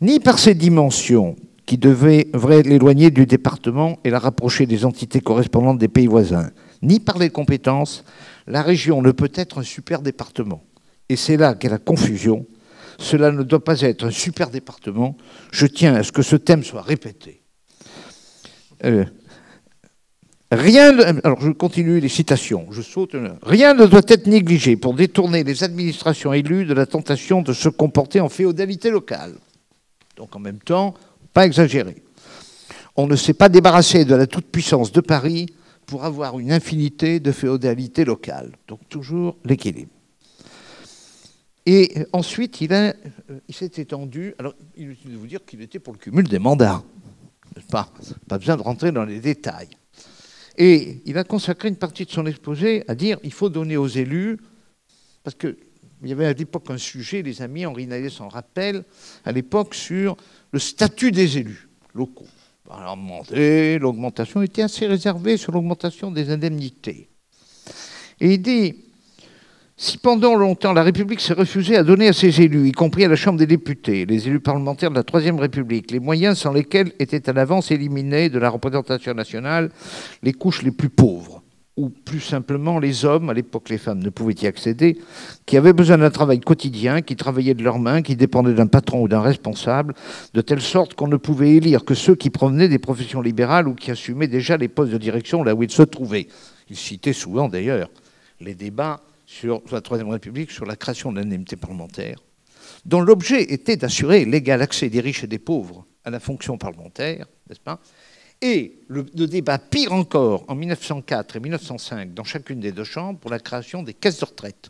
Ni par ses dimensions, qui devraient l'éloigner du département et la rapprocher des entités correspondantes des pays voisins, ni par les compétences, la région ne peut être un super département. Et c'est là qu'est la confusion. Cela ne doit pas être un super département. Je tiens à ce que ce thème soit répété. Alors je continue les citations, je saute. Rien ne doit être négligé pour détourner les administrations élues de la tentation de se comporter en féodalité locale. Donc en même temps, pas exagérer. On ne s'est pas débarrassé de la toute-puissance de Paris pour avoir une infinité de féodalité locale. Donc toujours l'équilibre. Et ensuite, il s'est étendu. Alors, il est de vous dire qu'il était pour le cumul des mandats. Pas besoin de rentrer dans les détails. Et il a consacré une partie de son exposé à dire qu'il faut donner aux élus, parce qu'il y avait à l'époque un sujet, les amis, Henri Nallet s'en rappelle, à l'époque sur le statut des élus locaux. Alors, l'augmentation était assez réservée sur l'augmentation des indemnités. Et il dit, Si pendant longtemps la République s'est refusée à donner à ses élus, y compris à la Chambre des députés, les élus parlementaires de la Troisième République, les moyens sans lesquels étaient à l'avance éliminés de la représentation nationale les couches les plus pauvres, ou plus simplement les hommes, à l'époque les femmes ne pouvaient y accéder, qui avaient besoin d'un travail quotidien, qui travaillaient de leurs mains, qui dépendaient d'un patron ou d'un responsable, de telle sorte qu'on ne pouvait élire que ceux qui provenaient des professions libérales ou qui assumaient déjà les postes de direction là où ils se trouvaient. Il citait souvent d'ailleurs les débats sur la Troisième République sur la création de l'indemnité parlementaire, dont l'objet était d'assurer l'égal accès des riches et des pauvres à la fonction parlementaire, n'est-ce pas ? Et le débat, pire encore, en 1904 et 1905, dans chacune des deux chambres, pour la création des caisses de retraite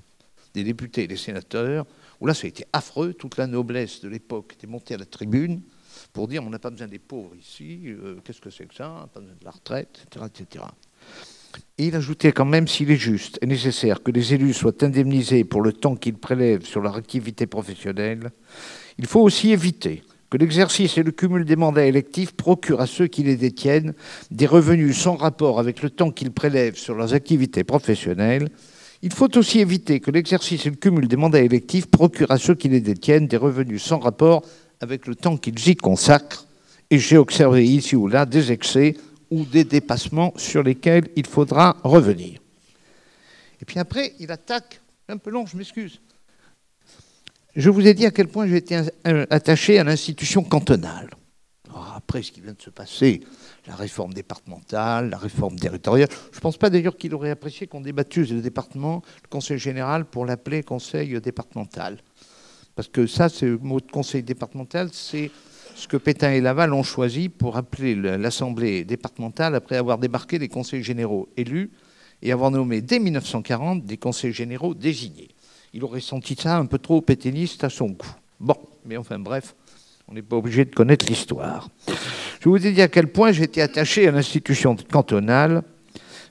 des députés et des sénateurs, où là, ça a été affreux. Toute la noblesse de l'époque était montée à la tribune pour dire on n'a pas besoin des pauvres ici, qu'est-ce que c'est que ça, pas besoin de la retraite, etc., etc. Et il ajoutait quand même, s'il est juste et nécessaire que les élus soient indemnisés pour le temps qu'ils prélèvent sur leur activité professionnelle, il faut aussi éviter que l'exercice et le cumul des mandats électifs procurent à ceux qui les détiennent des revenus sans rapport avec le temps qu'ils prélèvent sur leurs activités professionnelles. Il faut aussi éviter que l'exercice et le cumul des mandats électifs procurent à ceux qui les détiennent des revenus sans rapport avec le temps qu'ils y consacrent. Et j'ai observé ici ou là des excès ou des dépassements sur lesquels il faudra revenir. Et puis après, il attaque, un peu long, je m'excuse. Je vous ai dit à quel point j'ai été attaché à l'institution cantonale. Alors après ce qui vient de se passer, la réforme départementale, la réforme territoriale, je ne pense pas d'ailleurs qu'il aurait apprécié qu'on débattuse le département, le conseil général, pour l'appeler conseil départemental. Parce que ça, le mot de conseil départemental, c'est ce que Pétain et Laval ont choisi pour appeler l'Assemblée départementale après avoir débarqué les conseils généraux élus et avoir nommé dès 1940 des conseils généraux désignés. Il aurait senti ça un peu trop pétainiste à son goût. Bon, mais enfin bref, on n'est pas obligé de connaître l'histoire. Je vous ai dit à quel point j'étais attaché à l'institution cantonale,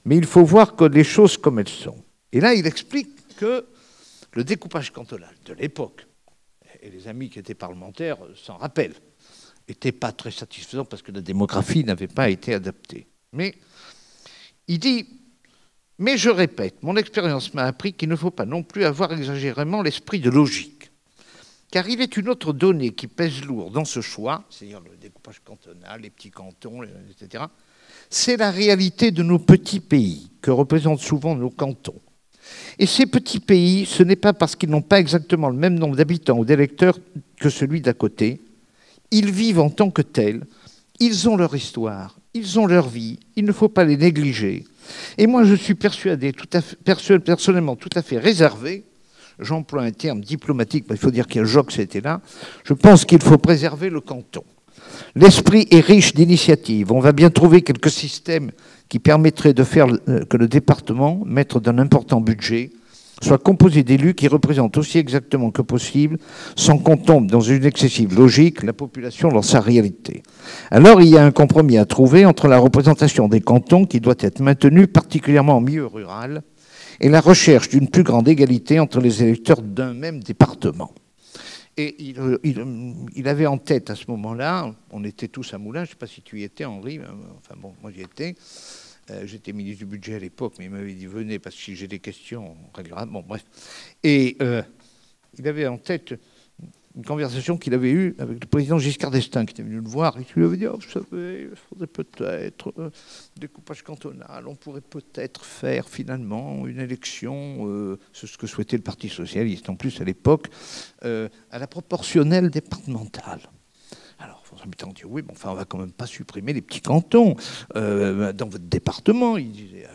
mais il faut voir que les choses comme elles sont. Et là, il explique que le découpage cantonal de l'époque, et les amis qui étaient parlementaires s'en rappellent, n'était pas très satisfaisant parce que la démographie n'avait pas été adaptée. Mais il dit, mais je répète, mon expérience m'a appris qu'il ne faut pas non plus avoir exagérément l'esprit de logique. Car il est une autre donnée qui pèse lourd dans ce choix, c'est-à-dire le découpage cantonal, les petits cantons, etc., c'est la réalité de nos petits pays, que représentent souvent nos cantons. Et ces petits pays, ce n'est pas parce qu'ils n'ont pas exactement le même nombre d'habitants ou d'électeurs que celui d'à côté. Ils vivent en tant que tels, ils ont leur histoire, ils ont leur vie, il ne faut pas les négliger. Et moi, je suis persuadé, personnellement tout à fait réservé, j'emploie un terme diplomatique, mais il faut dire qu'il y a Jox était là, je pense qu'il faut préserver le canton. L'esprit est riche d'initiatives. On va bien trouver quelques systèmes qui permettraient de faire que le département, maître d'un important budget, soit composé d'élus qui représentent aussi exactement que possible, sans qu'on tombe dans une excessive logique, la population dans sa réalité. Alors il y a un compromis à trouver entre la représentation des cantons, qui doit être maintenue particulièrement en milieu rural, et la recherche d'une plus grande égalité entre les électeurs d'un même département. Et il avait en tête à ce moment-là, on était tous à Moulins, je ne sais pas si tu y étais, Henri, enfin bon, moi j'y étais. J'étais ministre du budget à l'époque, mais il m'avait dit venez parce que si j'ai des questions, on réglera. Bon, bref. Et il avait en tête une conversation qu'il avait eue avec le président Giscard d'Estaing, qui était venu le voir, et qui lui avait dit, oh, vous savez, il faudrait peut-être découpage cantonal, on pourrait peut-être faire finalement une élection, c'est ce que souhaitait le Parti socialiste, en plus à l'époque, à la proportionnelle départementale. Alors, François Mitterrand dit, oui, mais enfin, on ne va quand même pas supprimer les petits cantons dans votre département. Il disait,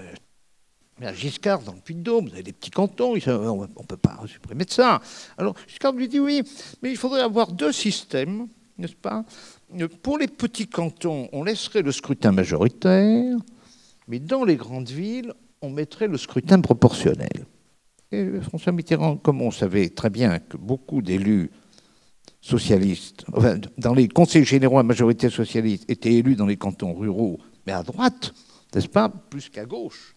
mais à Giscard, dans le Puy-de-Dôme, vous avez des petits cantons, on ne peut pas supprimer de ça. Alors, Giscard lui dit, oui, mais il faudrait avoir deux systèmes, n'est-ce pas? Pour les petits cantons, on laisserait le scrutin majoritaire, mais dans les grandes villes, on mettrait le scrutin proportionnel. Et François Mitterrand, comme on savait très bien que beaucoup d'élus socialistes, enfin, dans les conseils généraux à majorité socialiste, étaient élus dans les cantons ruraux, mais à droite, n'est-ce pas, plus qu'à gauche.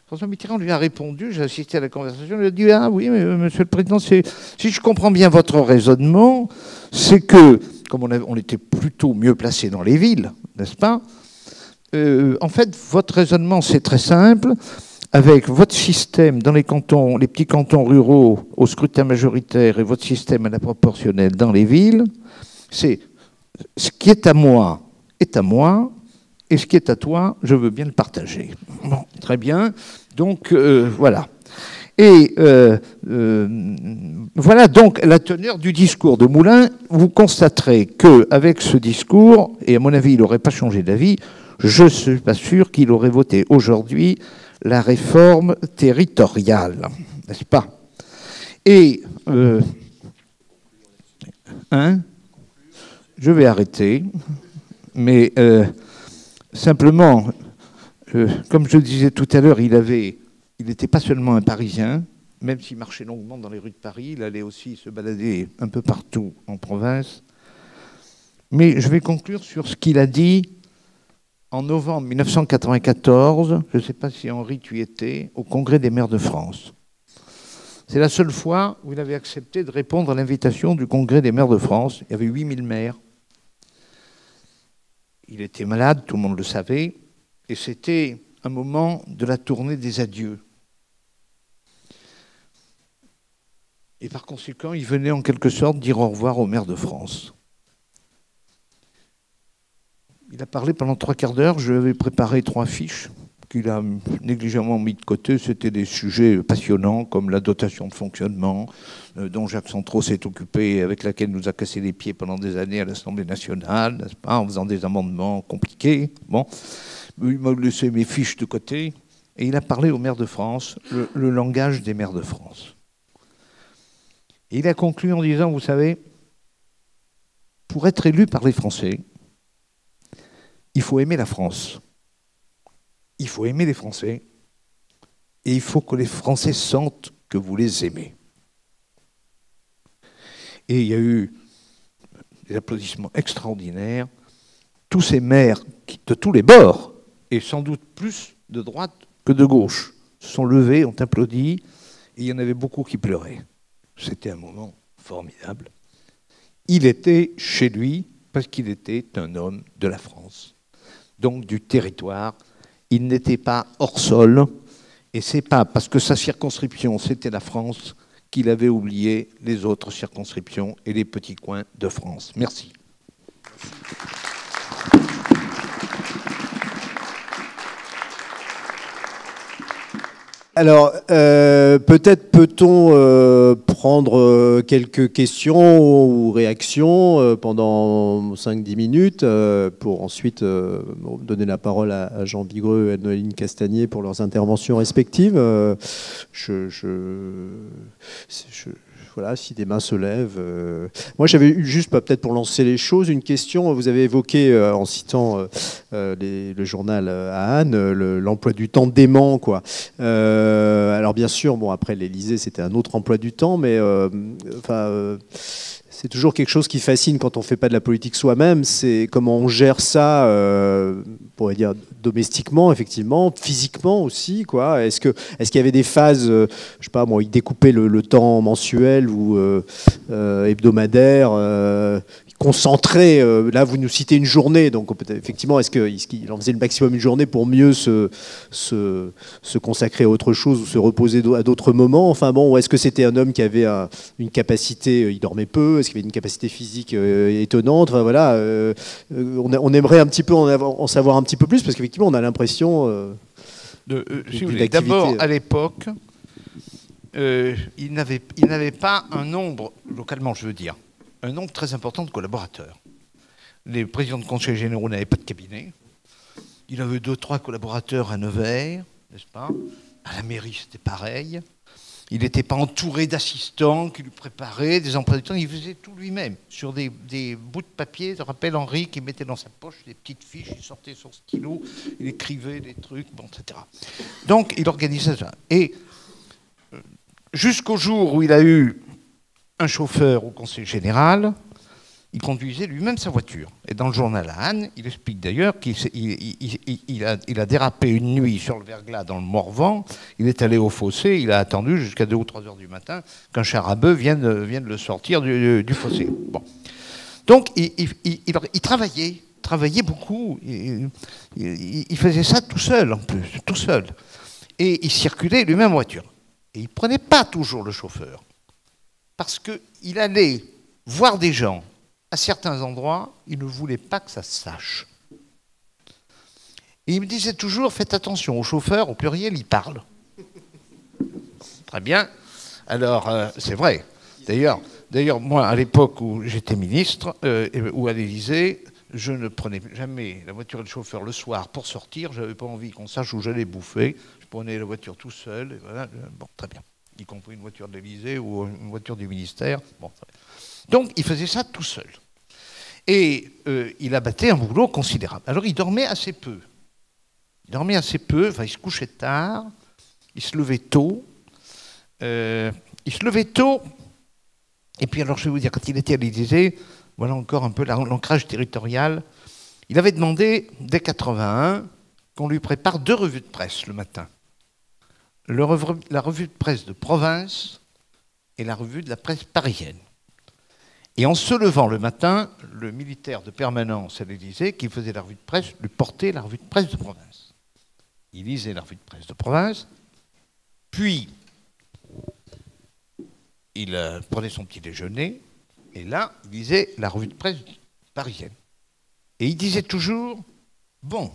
François Mitterrand lui a répondu, j'ai assisté à la conversation, il lui a dit, ah oui, mais monsieur le Président, si je comprends bien votre raisonnement, c'est que, comme on était plutôt mieux placé dans les villes, n'est-ce pas, en fait, votre raisonnement, c'est très simple, avec votre système dans les cantons, les petits cantons ruraux au scrutin majoritaire et votre système à la proportionnelle dans les villes, c'est ce qui est à moi, et ce qui est à toi, je veux bien le partager. Bon, très bien. Donc, voilà. Et voilà donc la teneur du discours de Moulin. Vous constaterez qu'avec ce discours, et à mon avis, il n'aurait pas changé d'avis, je ne suis pas sûr qu'il aurait voté aujourd'hui la réforme territoriale, n'est-ce pas? Et je vais arrêter, mais simplement, comme je le disais tout à l'heure, il n'était pas seulement un Parisien, même s'il marchait longuement dans les rues de Paris, il allait aussi se balader un peu partout en province. Mais je vais conclure sur ce qu'il a dit en novembre 1994, je ne sais pas si Henri tu y étais, au Congrès des maires de France. C'est la seule fois où il avait accepté de répondre à l'invitation du Congrès des maires de France. Il y avait 8000 maires. Il était malade, tout le monde le savait, et c'était un moment de la tournée des adieux. Et par conséquent, il venait en quelque sorte dire au revoir aux maires de France. Il a parlé pendant 3/4 d'heure, je lui avais préparé 3 fiches qu'il a négligemment mis de côté. C'était des sujets passionnants comme la dotation de fonctionnement, dont Jacques Centraux s'est occupé, avec laquelle nous a cassé les pieds pendant des années à l'Assemblée nationale, n'est-ce pas, en faisant des amendements compliqués. Bon, il m'a laissé mes fiches de côté et il a parlé aux maires de France, le langage des maires de France. Et il a conclu en disant, vous savez, pour être élu par les Français, il faut aimer la France. Il faut aimer les Français. Et il faut que les Français sentent que vous les aimez. Et il y a eu des applaudissements extraordinaires. Tous ces maires de tous les bords, et sans doute plus de droite que de gauche, se sont levés, ont applaudi, et il y en avait beaucoup qui pleuraient. C'était un moment formidable. Il était chez lui parce qu'il était un homme de la France, donc du territoire. Il n'était pas hors sol, et c'est pas parce que sa circonscription c'était la France qu'il avait oublié les autres circonscriptions et les petits coins de France. Merci. Alors, peut-être peut-on prendre quelques questions ou réactions pendant 5-10 minutes pour ensuite donner la parole à Jean Vigreux et à Noéline Castagnier pour leurs interventions respectives. Voilà, si des mains se lèvent. Moi, j'avais eu juste, peut-être pour lancer les choses, une question. Vous avez évoqué, en citant le journal à Anne, l'emploi du temps dément, quoi. Alors, bien sûr, bon, après l'Élysée, c'était un autre emploi du temps, mais c'est toujours quelque chose qui fascine quand on ne fait pas de la politique soi-même. C'est comment on gère ça, on pourrait dire domestiquement, effectivement, physiquement aussi, quoi. Est-ce qu'il y avait des phases, je sais pas, bon, il découpait le temps mensuel ou hebdomadaire, concentré. Là, vous nous citez une journée, donc effectivement, est-ce qu'il en faisait le maximum une journée pour mieux se consacrer à autre chose ou se reposer à d'autres moments? Enfin bon, ou est-ce que c'était un homme qui avait une capacité, il dormait peu, est-ce qu'il avait une capacité physique étonnante? Enfin voilà, on aimerait un petit peu en savoir un petit peu plus, parce qu'effectivement, on a l'impression si vous voulez, d'abord, à l'époque, il n'avait pas un nombre, localement je veux dire, un nombre très important de collaborateurs. Les présidents de conseils généraux n'avaient pas de cabinet. Il avait 2-3 collaborateurs à Nevers, n'est-ce pas? À la mairie, c'était pareil. Il n'était pas entouré d'assistants qui lui préparaient des emplois du temps. Il faisait tout lui-même, sur des bouts de papier. Je rappelle Henri qui mettait dans sa poche des petites fiches, il sortait son stylo, il écrivait des trucs, bon, etc. Donc, il organisait ça. Et jusqu'au jour où il a eu un chauffeur au conseil général, il conduisait lui-même sa voiture. Et dans le journal à Anne, il explique d'ailleurs qu'il a dérapé une nuit sur le verglas dans le Morvan, il est allé au fossé, il a attendu jusqu'à 2 ou 3 heures du matin qu'un char à bœuf vienne le sortir du fossé. Bon. Donc il travaillait beaucoup, il faisait ça tout seul en plus, tout seul. Et il circulait lui-même en voiture. Et il ne prenait pas toujours le chauffeur. Parce qu'il allait voir des gens à certains endroits, il ne voulait pas que ça se sache. Et il me disait toujours, faites attention, au chauffeur, au pluriel, il parle. Très bien. Alors, c'est vrai. D'ailleurs, moi, à l'époque où j'étais ministre, ou à l'Élysée, je ne prenais jamais la voiture de chauffeur le soir pour sortir. Je n'avais pas envie qu'on sache où j'allais bouffer. Je prenais la voiture tout seul. Et voilà. Bon, très bien. Y compris une voiture de l'Élysée ou une voiture du ministère. Bon, très bien. Donc, il faisait ça tout seul. Et il abattait un boulot considérable. Alors, il dormait assez peu. Enfin, il se couchait tard, il se levait tôt. Et puis, alors, je vais vous dire, quand il était à l'Élysée, voilà encore un peu l'ancrage territorial. Il avait demandé, dès 81, qu'on lui prépare 2 revues de presse le matin. La revue de presse de province et la revue de la presse parisienne. Et en se levant le matin, le militaire de permanence à l'Élysée, qui faisait la revue de presse, lui portait la revue de presse de province. Il lisait la revue de presse de province, puis il prenait son petit déjeuner, et là, il lisait la revue de presse parisienne. Et il disait toujours, bon,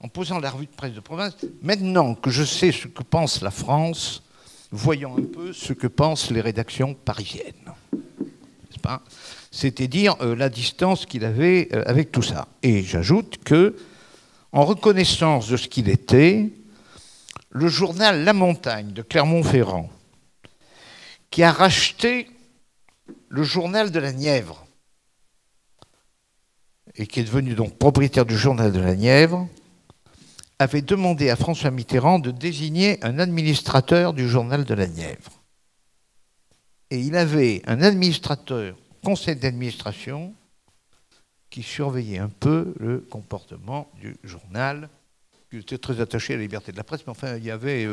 en posant la revue de presse de province, maintenant que je sais ce que pense la France, voyons un peu ce que pensent les rédactions parisiennes. N'est-ce pas ? C'était dire la distance qu'il avait avec tout ça. Et j'ajoute que, en reconnaissance de ce qu'il était, le journal La Montagne de Clermont-Ferrand, qui a racheté le journal de la Nièvre, et qui est devenu donc propriétaire du journal de la Nièvre, avait demandé à François Mitterrand de désigner un administrateur du journal de la Nièvre. Et il avait un administrateur, conseil d'administration, qui surveillait un peu le comportement du journal. Il était très attaché à la liberté de la presse, mais enfin, il y avait,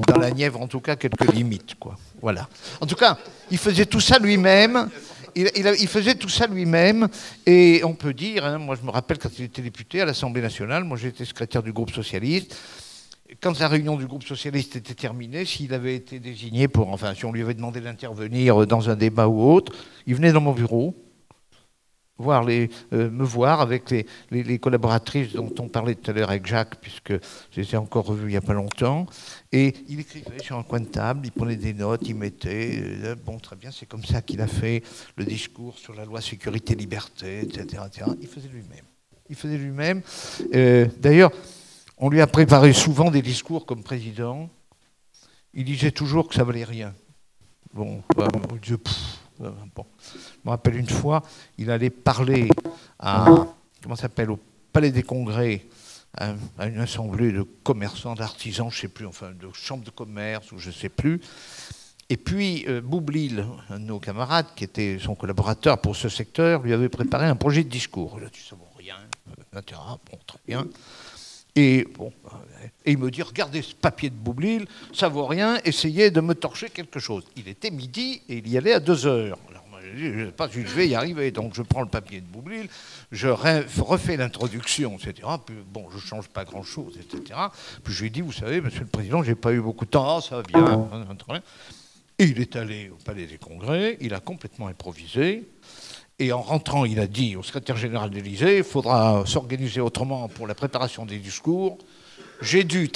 dans la Nièvre, en tout cas, quelques limites, quoi. Voilà. En tout cas, il faisait tout ça lui-même. Il faisait tout ça lui-même, et on peut dire, hein, moi je me rappelle quand il était député à l'Assemblée nationale, moi j'étais secrétaire du groupe socialiste, quand la réunion du groupe socialiste était terminée, s'il avait été désigné pour, enfin si on lui avait demandé d'intervenir dans un débat ou autre, il venait dans mon bureau, me voir avec les collaboratrices dont on parlait tout à l'heure avec Jacques, puisque je les ai encore revues il n'y a pas longtemps, et il écrivait sur un coin de table, il prenait des notes, il mettait, bon très bien, c'est comme ça qu'il a fait le discours sur la loi sécurité-liberté, etc., etc. Il faisait lui-même. D'ailleurs, on lui a préparé souvent des discours comme président, il disait toujours que ça valait rien. Bon, mon Dieu, bon. Je me rappelle une fois, il allait parler au Palais des Congrès, à une assemblée de commerçants, d'artisans, je ne sais plus, enfin de chambres de commerce, ou je ne sais plus. Et puis Boublil, un de nos camarades, qui était son collaborateur pour ce secteur, lui avait préparé un projet de discours. Il a dit, ça vaut rien, etc. Bon, très bien. Et il me dit, regardez ce papier de Boublil, ça vaut rien, essayez de me torcher quelque chose. Il était midi et il y allait à 2 heures. Alors moi, je dis, je ne sais pas si je vais y arriver. Donc je prends le papier de Boublil, je refais l'introduction, etc. Puis bon, je ne change pas grand-chose, etc. Puis je lui ai dit, vous savez, monsieur le président, je n'ai pas eu beaucoup de temps, ça va bien. Et il est allé au Palais des Congrès, il a complètement improvisé. Et en rentrant, il a dit au secrétaire général de l'Élysée, il faudra s'organiser autrement pour la préparation des discours. J'ai dû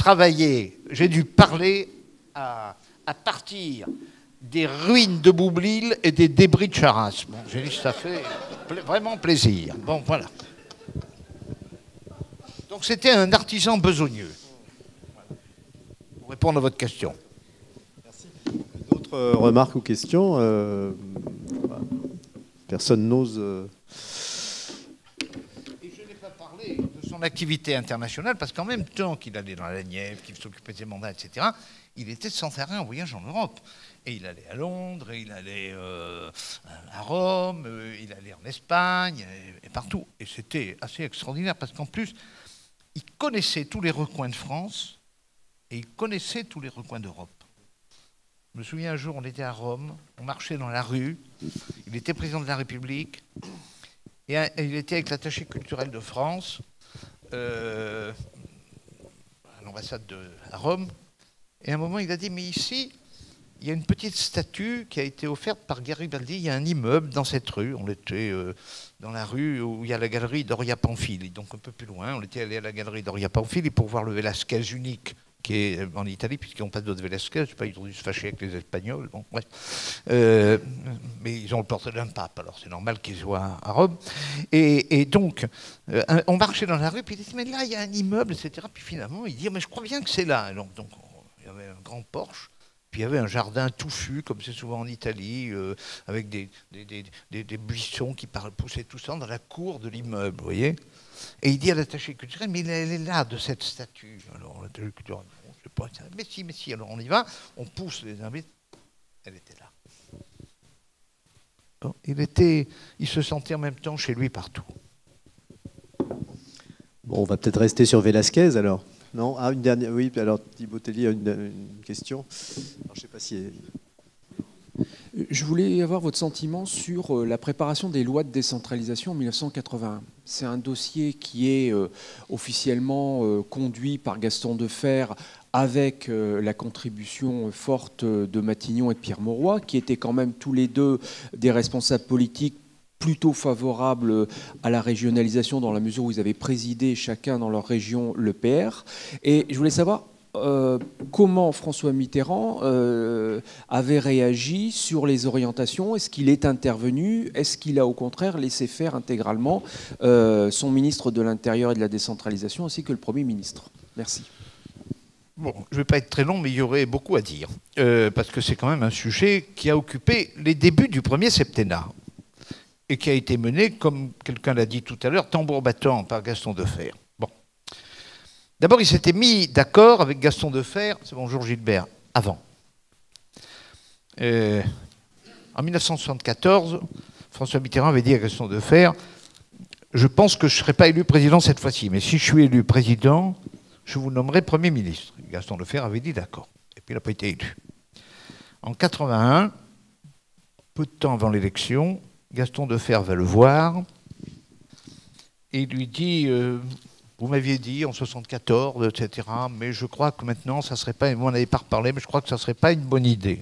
parler à partir des ruines de Boublil et des débris de Charras. Bon, j'ai dit, ça fait vraiment plaisir. Bon, voilà. Donc c'était un artisan besogneux. Pour répondre à votre question. Merci. D'autres remarques ou questions Personne n'ose. Et je n'ai pas parlé de son activité internationale, parce qu'en même temps qu'il allait dans la Nièvre, qu'il s'occupait des mandats, etc., il était sans arrêt en voyage en Europe. Et il allait à Londres, et il allait à Rome, il allait en Espagne, et partout. Et c'était assez extraordinaire, parce qu'en plus, il connaissait tous les recoins de France, et il connaissait tous les recoins d'Europe. Je me souviens un jour, on était à Rome, on marchait dans la rue, il était président de la République, et il était avec l'attaché culturel de France, on l'ambassade à Rome. Et à un moment, il a dit, mais ici, il y a une petite statue qui a été offerte par Garibaldi. Il y a un immeuble dans cette rue. On était dans la rue où il y a la galerie Doria Pamphili, donc un peu plus loin. On était allé à la galerie Doria Pamphili pour voir le Velázquez unique qui est en Italie, puisqu'ils n'ont pas d'autres Velázquez. Je sais pas, ils ont dû se fâcher avec les Espagnols. Bon, ouais. Mais ils ont le portrait d'un pape, alors c'est normal qu'ils soient à Rome. Et donc, on marchait dans la rue, puis il dit, mais là, il y a un immeuble, etc. Puis finalement, il dit, mais je crois bien que c'est là. Donc, il y avait un grand porche. Puis il y avait un jardin touffu, comme c'est souvent en Italie, avec des buissons qui poussaient tout ça dans la cour de l'immeuble, vous voyez. Et il dit à l'attaché culturel, mais elle est là, de cette statue. Alors l'attaché culturel, bon, je sais pas, mais si, alors on y va, on pousse les invités, elle était là. Bon, il se sentait en même temps chez lui partout. Bon, on va peut-être rester sur Velázquez alors. Non, ah, une dernière. Oui, alors Thibaut Tellier a une question. Alors, je sais pas si. Je voulais avoir votre sentiment sur la préparation des lois de décentralisation en 1981. C'est un dossier qui est officiellement conduit par Gaston Defferre avec la contribution forte de Matignon et de Pierre Mauroy, qui étaient quand même tous les deux des responsables politiques plutôt favorables à la régionalisation dans la mesure où ils avaient présidé chacun dans leur région le PR. Et je voulais savoir comment François Mitterrand avait réagi sur les orientations. Est-ce qu'il est intervenu? Est-ce qu'il a au contraire laissé faire intégralement son ministre de l'Intérieur et de la décentralisation ainsi que le Premier ministre? Merci. Bon, je ne vais pas être très long, mais il y aurait beaucoup à dire, parce que c'est quand même un sujet qui a occupé les débuts du premier septennat et qui a été mené, comme quelqu'un l'a dit tout à l'heure, tambour battant par Gaston Defferre. Bon. D'abord, il s'était mis d'accord avec Gaston Defferre, c'est bonjour Gilbert, avant. En 1974, François Mitterrand avait dit à Gaston Defferre, je pense que je ne serai pas élu président cette fois-ci, mais si je suis élu président, je vous nommerai Premier ministre. Gaston Defferre avait dit d'accord. Et puis il n'a pas été élu. En 81, peu de temps avant l'élection, Gaston Defferre va le voir et il lui dit vous m'aviez dit en 74, etc., mais je crois que maintenant, ça serait pas, vous n'en avez pas reparlé, mais je crois que ça ne serait pas une bonne idée.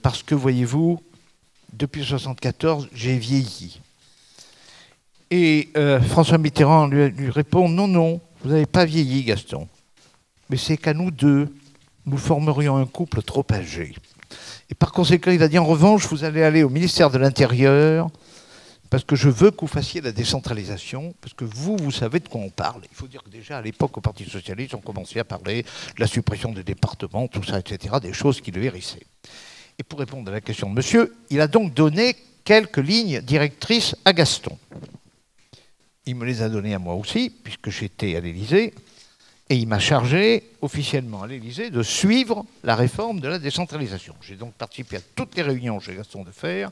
Parce que, voyez-vous, depuis 74, j'ai vieilli. Et François Mitterrand lui répond non, non, vous n'avez pas vieilli, Gaston. Mais c'est qu'à nous deux, nous formerions un couple trop âgé. Et par conséquent, il a dit en revanche, vous allez aller au ministère de l'Intérieur parce que je veux que vous fassiez la décentralisation, parce que vous savez de quoi on parle. Il faut dire que déjà, à l'époque, au Parti socialiste, on commençait à parler de la suppression des départements, tout ça, etc., des choses qui le hérissaient. Et pour répondre à la question de monsieur, il a donc donné quelques lignes directrices à Gaston. Il me les a données à moi aussi, puisque j'étais à l'Élysée, et il m'a chargé officiellement à l'Élysée de suivre la réforme de la décentralisation. J'ai donc participé à toutes les réunions chez Gaston Defferre,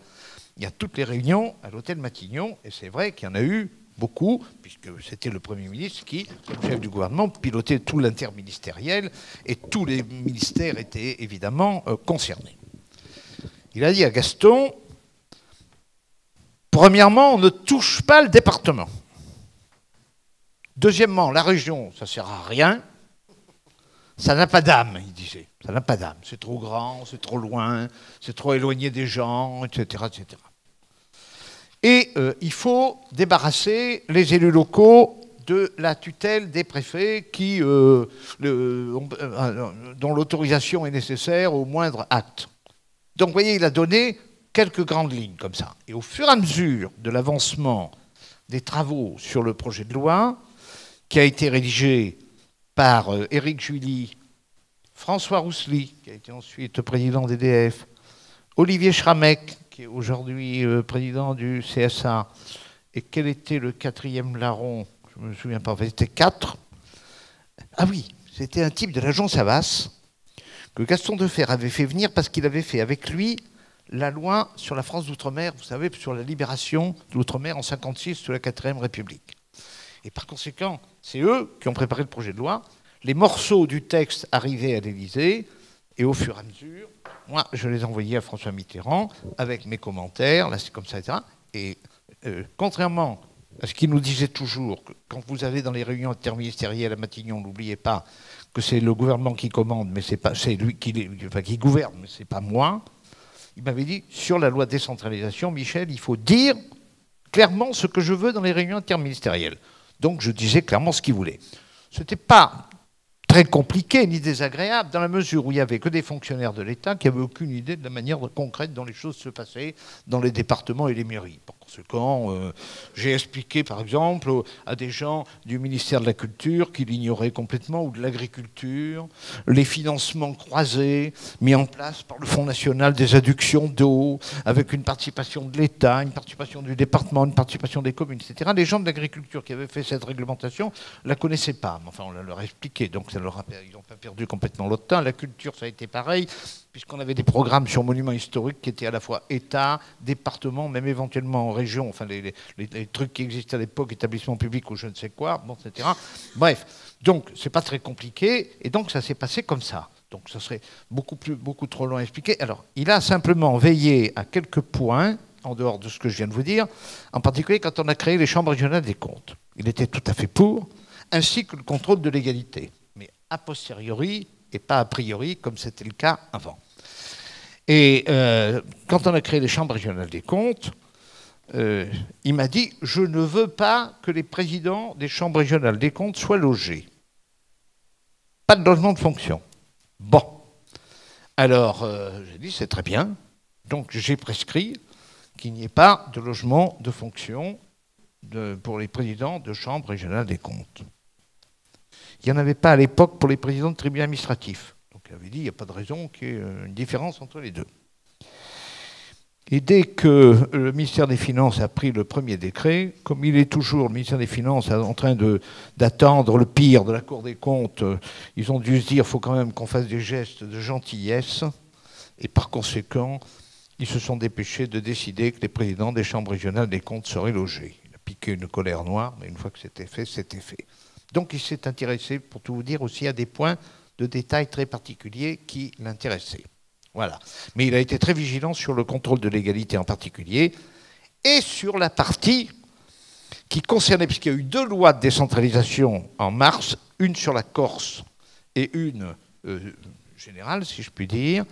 il y a toutes les réunions à l'hôtel Matignon, et c'est vrai qu'il y en a eu beaucoup, puisque c'était le Premier ministre qui, comme chef du gouvernement, pilotait tout l'interministériel, et tous les ministères étaient évidemment concernés. Il a dit à Gaston, premièrement, on ne touche pas le département. Deuxièmement, la région, ça ne sert à rien. Ça n'a pas d'âme, il disait. Ça n'a pas d'âme. C'est trop grand, c'est trop loin, c'est trop éloigné des gens, etc. etc. Et il faut débarrasser les élus locaux de la tutelle des préfets qui, dont l'autorisation est nécessaire au moindre acte. Donc, vous voyez, il a donné quelques grandes lignes comme ça. Et au fur et à mesure de l'avancement des travaux sur le projet de loi, qui a été rédigé par Éric July, François Roussely, qui a été ensuite président d'EDF, Olivier Schrammeck, qui est aujourd'hui président du CSA, et quel était le quatrième larron? Je ne me souviens pas, enfin, c'était 4. Ah oui, c'était un type de l'agence Havas, que Gaston Defferre avait fait venir parce qu'il avait fait avec lui la loi sur la France d'outre-mer, vous savez, sur la libération de l'outre-mer en 1956 sous la 4ème République. Et par conséquent, c'est eux qui ont préparé le projet de loi. Les morceaux du texte arrivaient à l'Élysée, et au fur et à mesure, moi, je les envoyais à François Mitterrand avec mes commentaires, là c'est comme ça, etc. Et contrairement Parce qu'il nous disait toujours que quand vous allez dans les réunions interministérielles à Matignon, n'oubliez pas que c'est le gouvernement qui commande, mais c'est lui qui gouverne, mais c'est pas moi. Il m'avait dit, sur la loi de décentralisation, Michel, il faut dire clairement ce que je veux dans les réunions interministérielles. Donc je disais clairement ce qu'il voulait. Ce n'était pas très compliqué ni désagréable, dans la mesure où il n'y avait que des fonctionnaires de l'État qui n'avaient aucune idée de la manière concrète dont les choses se passaient dans les départements et les mairies. Par conséquent, j'ai expliqué par exemple à des gens du ministère de la Culture qui l'ignoraient complètement, ou de l'Agriculture, les financements croisés mis en place par le Fonds national des adductions d'eau, avec une participation de l'État, une participation du département, une participation des communes, etc. Les gens de l'Agriculture qui avaient fait cette réglementation ne la connaissaient pas, mais enfin on leur a expliqué, donc ça ils n'ont pas perdu complètement leur temps. La culture, ça a été pareil, puisqu'on avait des programmes sur monuments historiques qui étaient à la fois État, département, même éventuellement région, enfin les trucs qui existaient à l'époque, établissements publics ou je ne sais quoi, bon, etc. Bref, donc c'est pas très compliqué, et donc ça s'est passé comme ça. Donc ça serait beaucoup trop long à expliquer. Alors, il a simplement veillé à quelques points, en dehors de ce que je viens de vous dire, en particulier quand on a créé les chambres régionales des comptes. Il était tout à fait pour, ainsi que le contrôle de légalité, mais a posteriori et pas a priori, comme c'était le cas avant. Et quand on a créé les chambres régionales des comptes, il m'a dit « Je ne veux pas que les présidents des chambres régionales des comptes soient logés. Pas de logement de fonction. » Bon. Alors, j'ai dit « C'est très bien. » Donc, j'ai prescrit qu'il n'y ait pas de logement de fonction pour les présidents de chambres régionales des comptes. Il n'y en avait pas à l'époque pour les présidents de tribunaux administratifs. Donc il avait dit, il n'y a pas de raison qu'il y ait une différence entre les deux. Et dès que le ministère des Finances a pris le premier décret, comme il est toujours, le ministère des Finances en train d'attendre le pire de la Cour des comptes, ils ont dû se dire, il faut quand même qu'on fasse des gestes de gentillesse, et par conséquent, ils se sont dépêchés de décider que les présidents des chambres régionales des comptes seraient logés. Il a piqué une colère noire, mais une fois que c'était fait, c'était fait. Donc il s'est intéressé, pour tout vous dire, aussi à des points de détail très particuliers qui l'intéressaient. Voilà. Mais il a été très vigilant sur le contrôle de légalité en particulier et sur la partie qui concernait, puisqu'il y a eu 2 lois de décentralisation en mars, une sur la Corse et une générale, si je puis dire,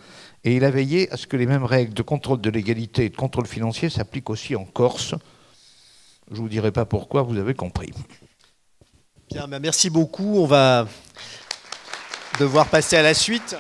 et il a veillé à ce que les mêmes règles de contrôle de légalité et de contrôle financier s'appliquent aussi en Corse. Je ne vous dirai pas pourquoi, vous avez compris. Bien, merci beaucoup. On va devoir passer à la suite.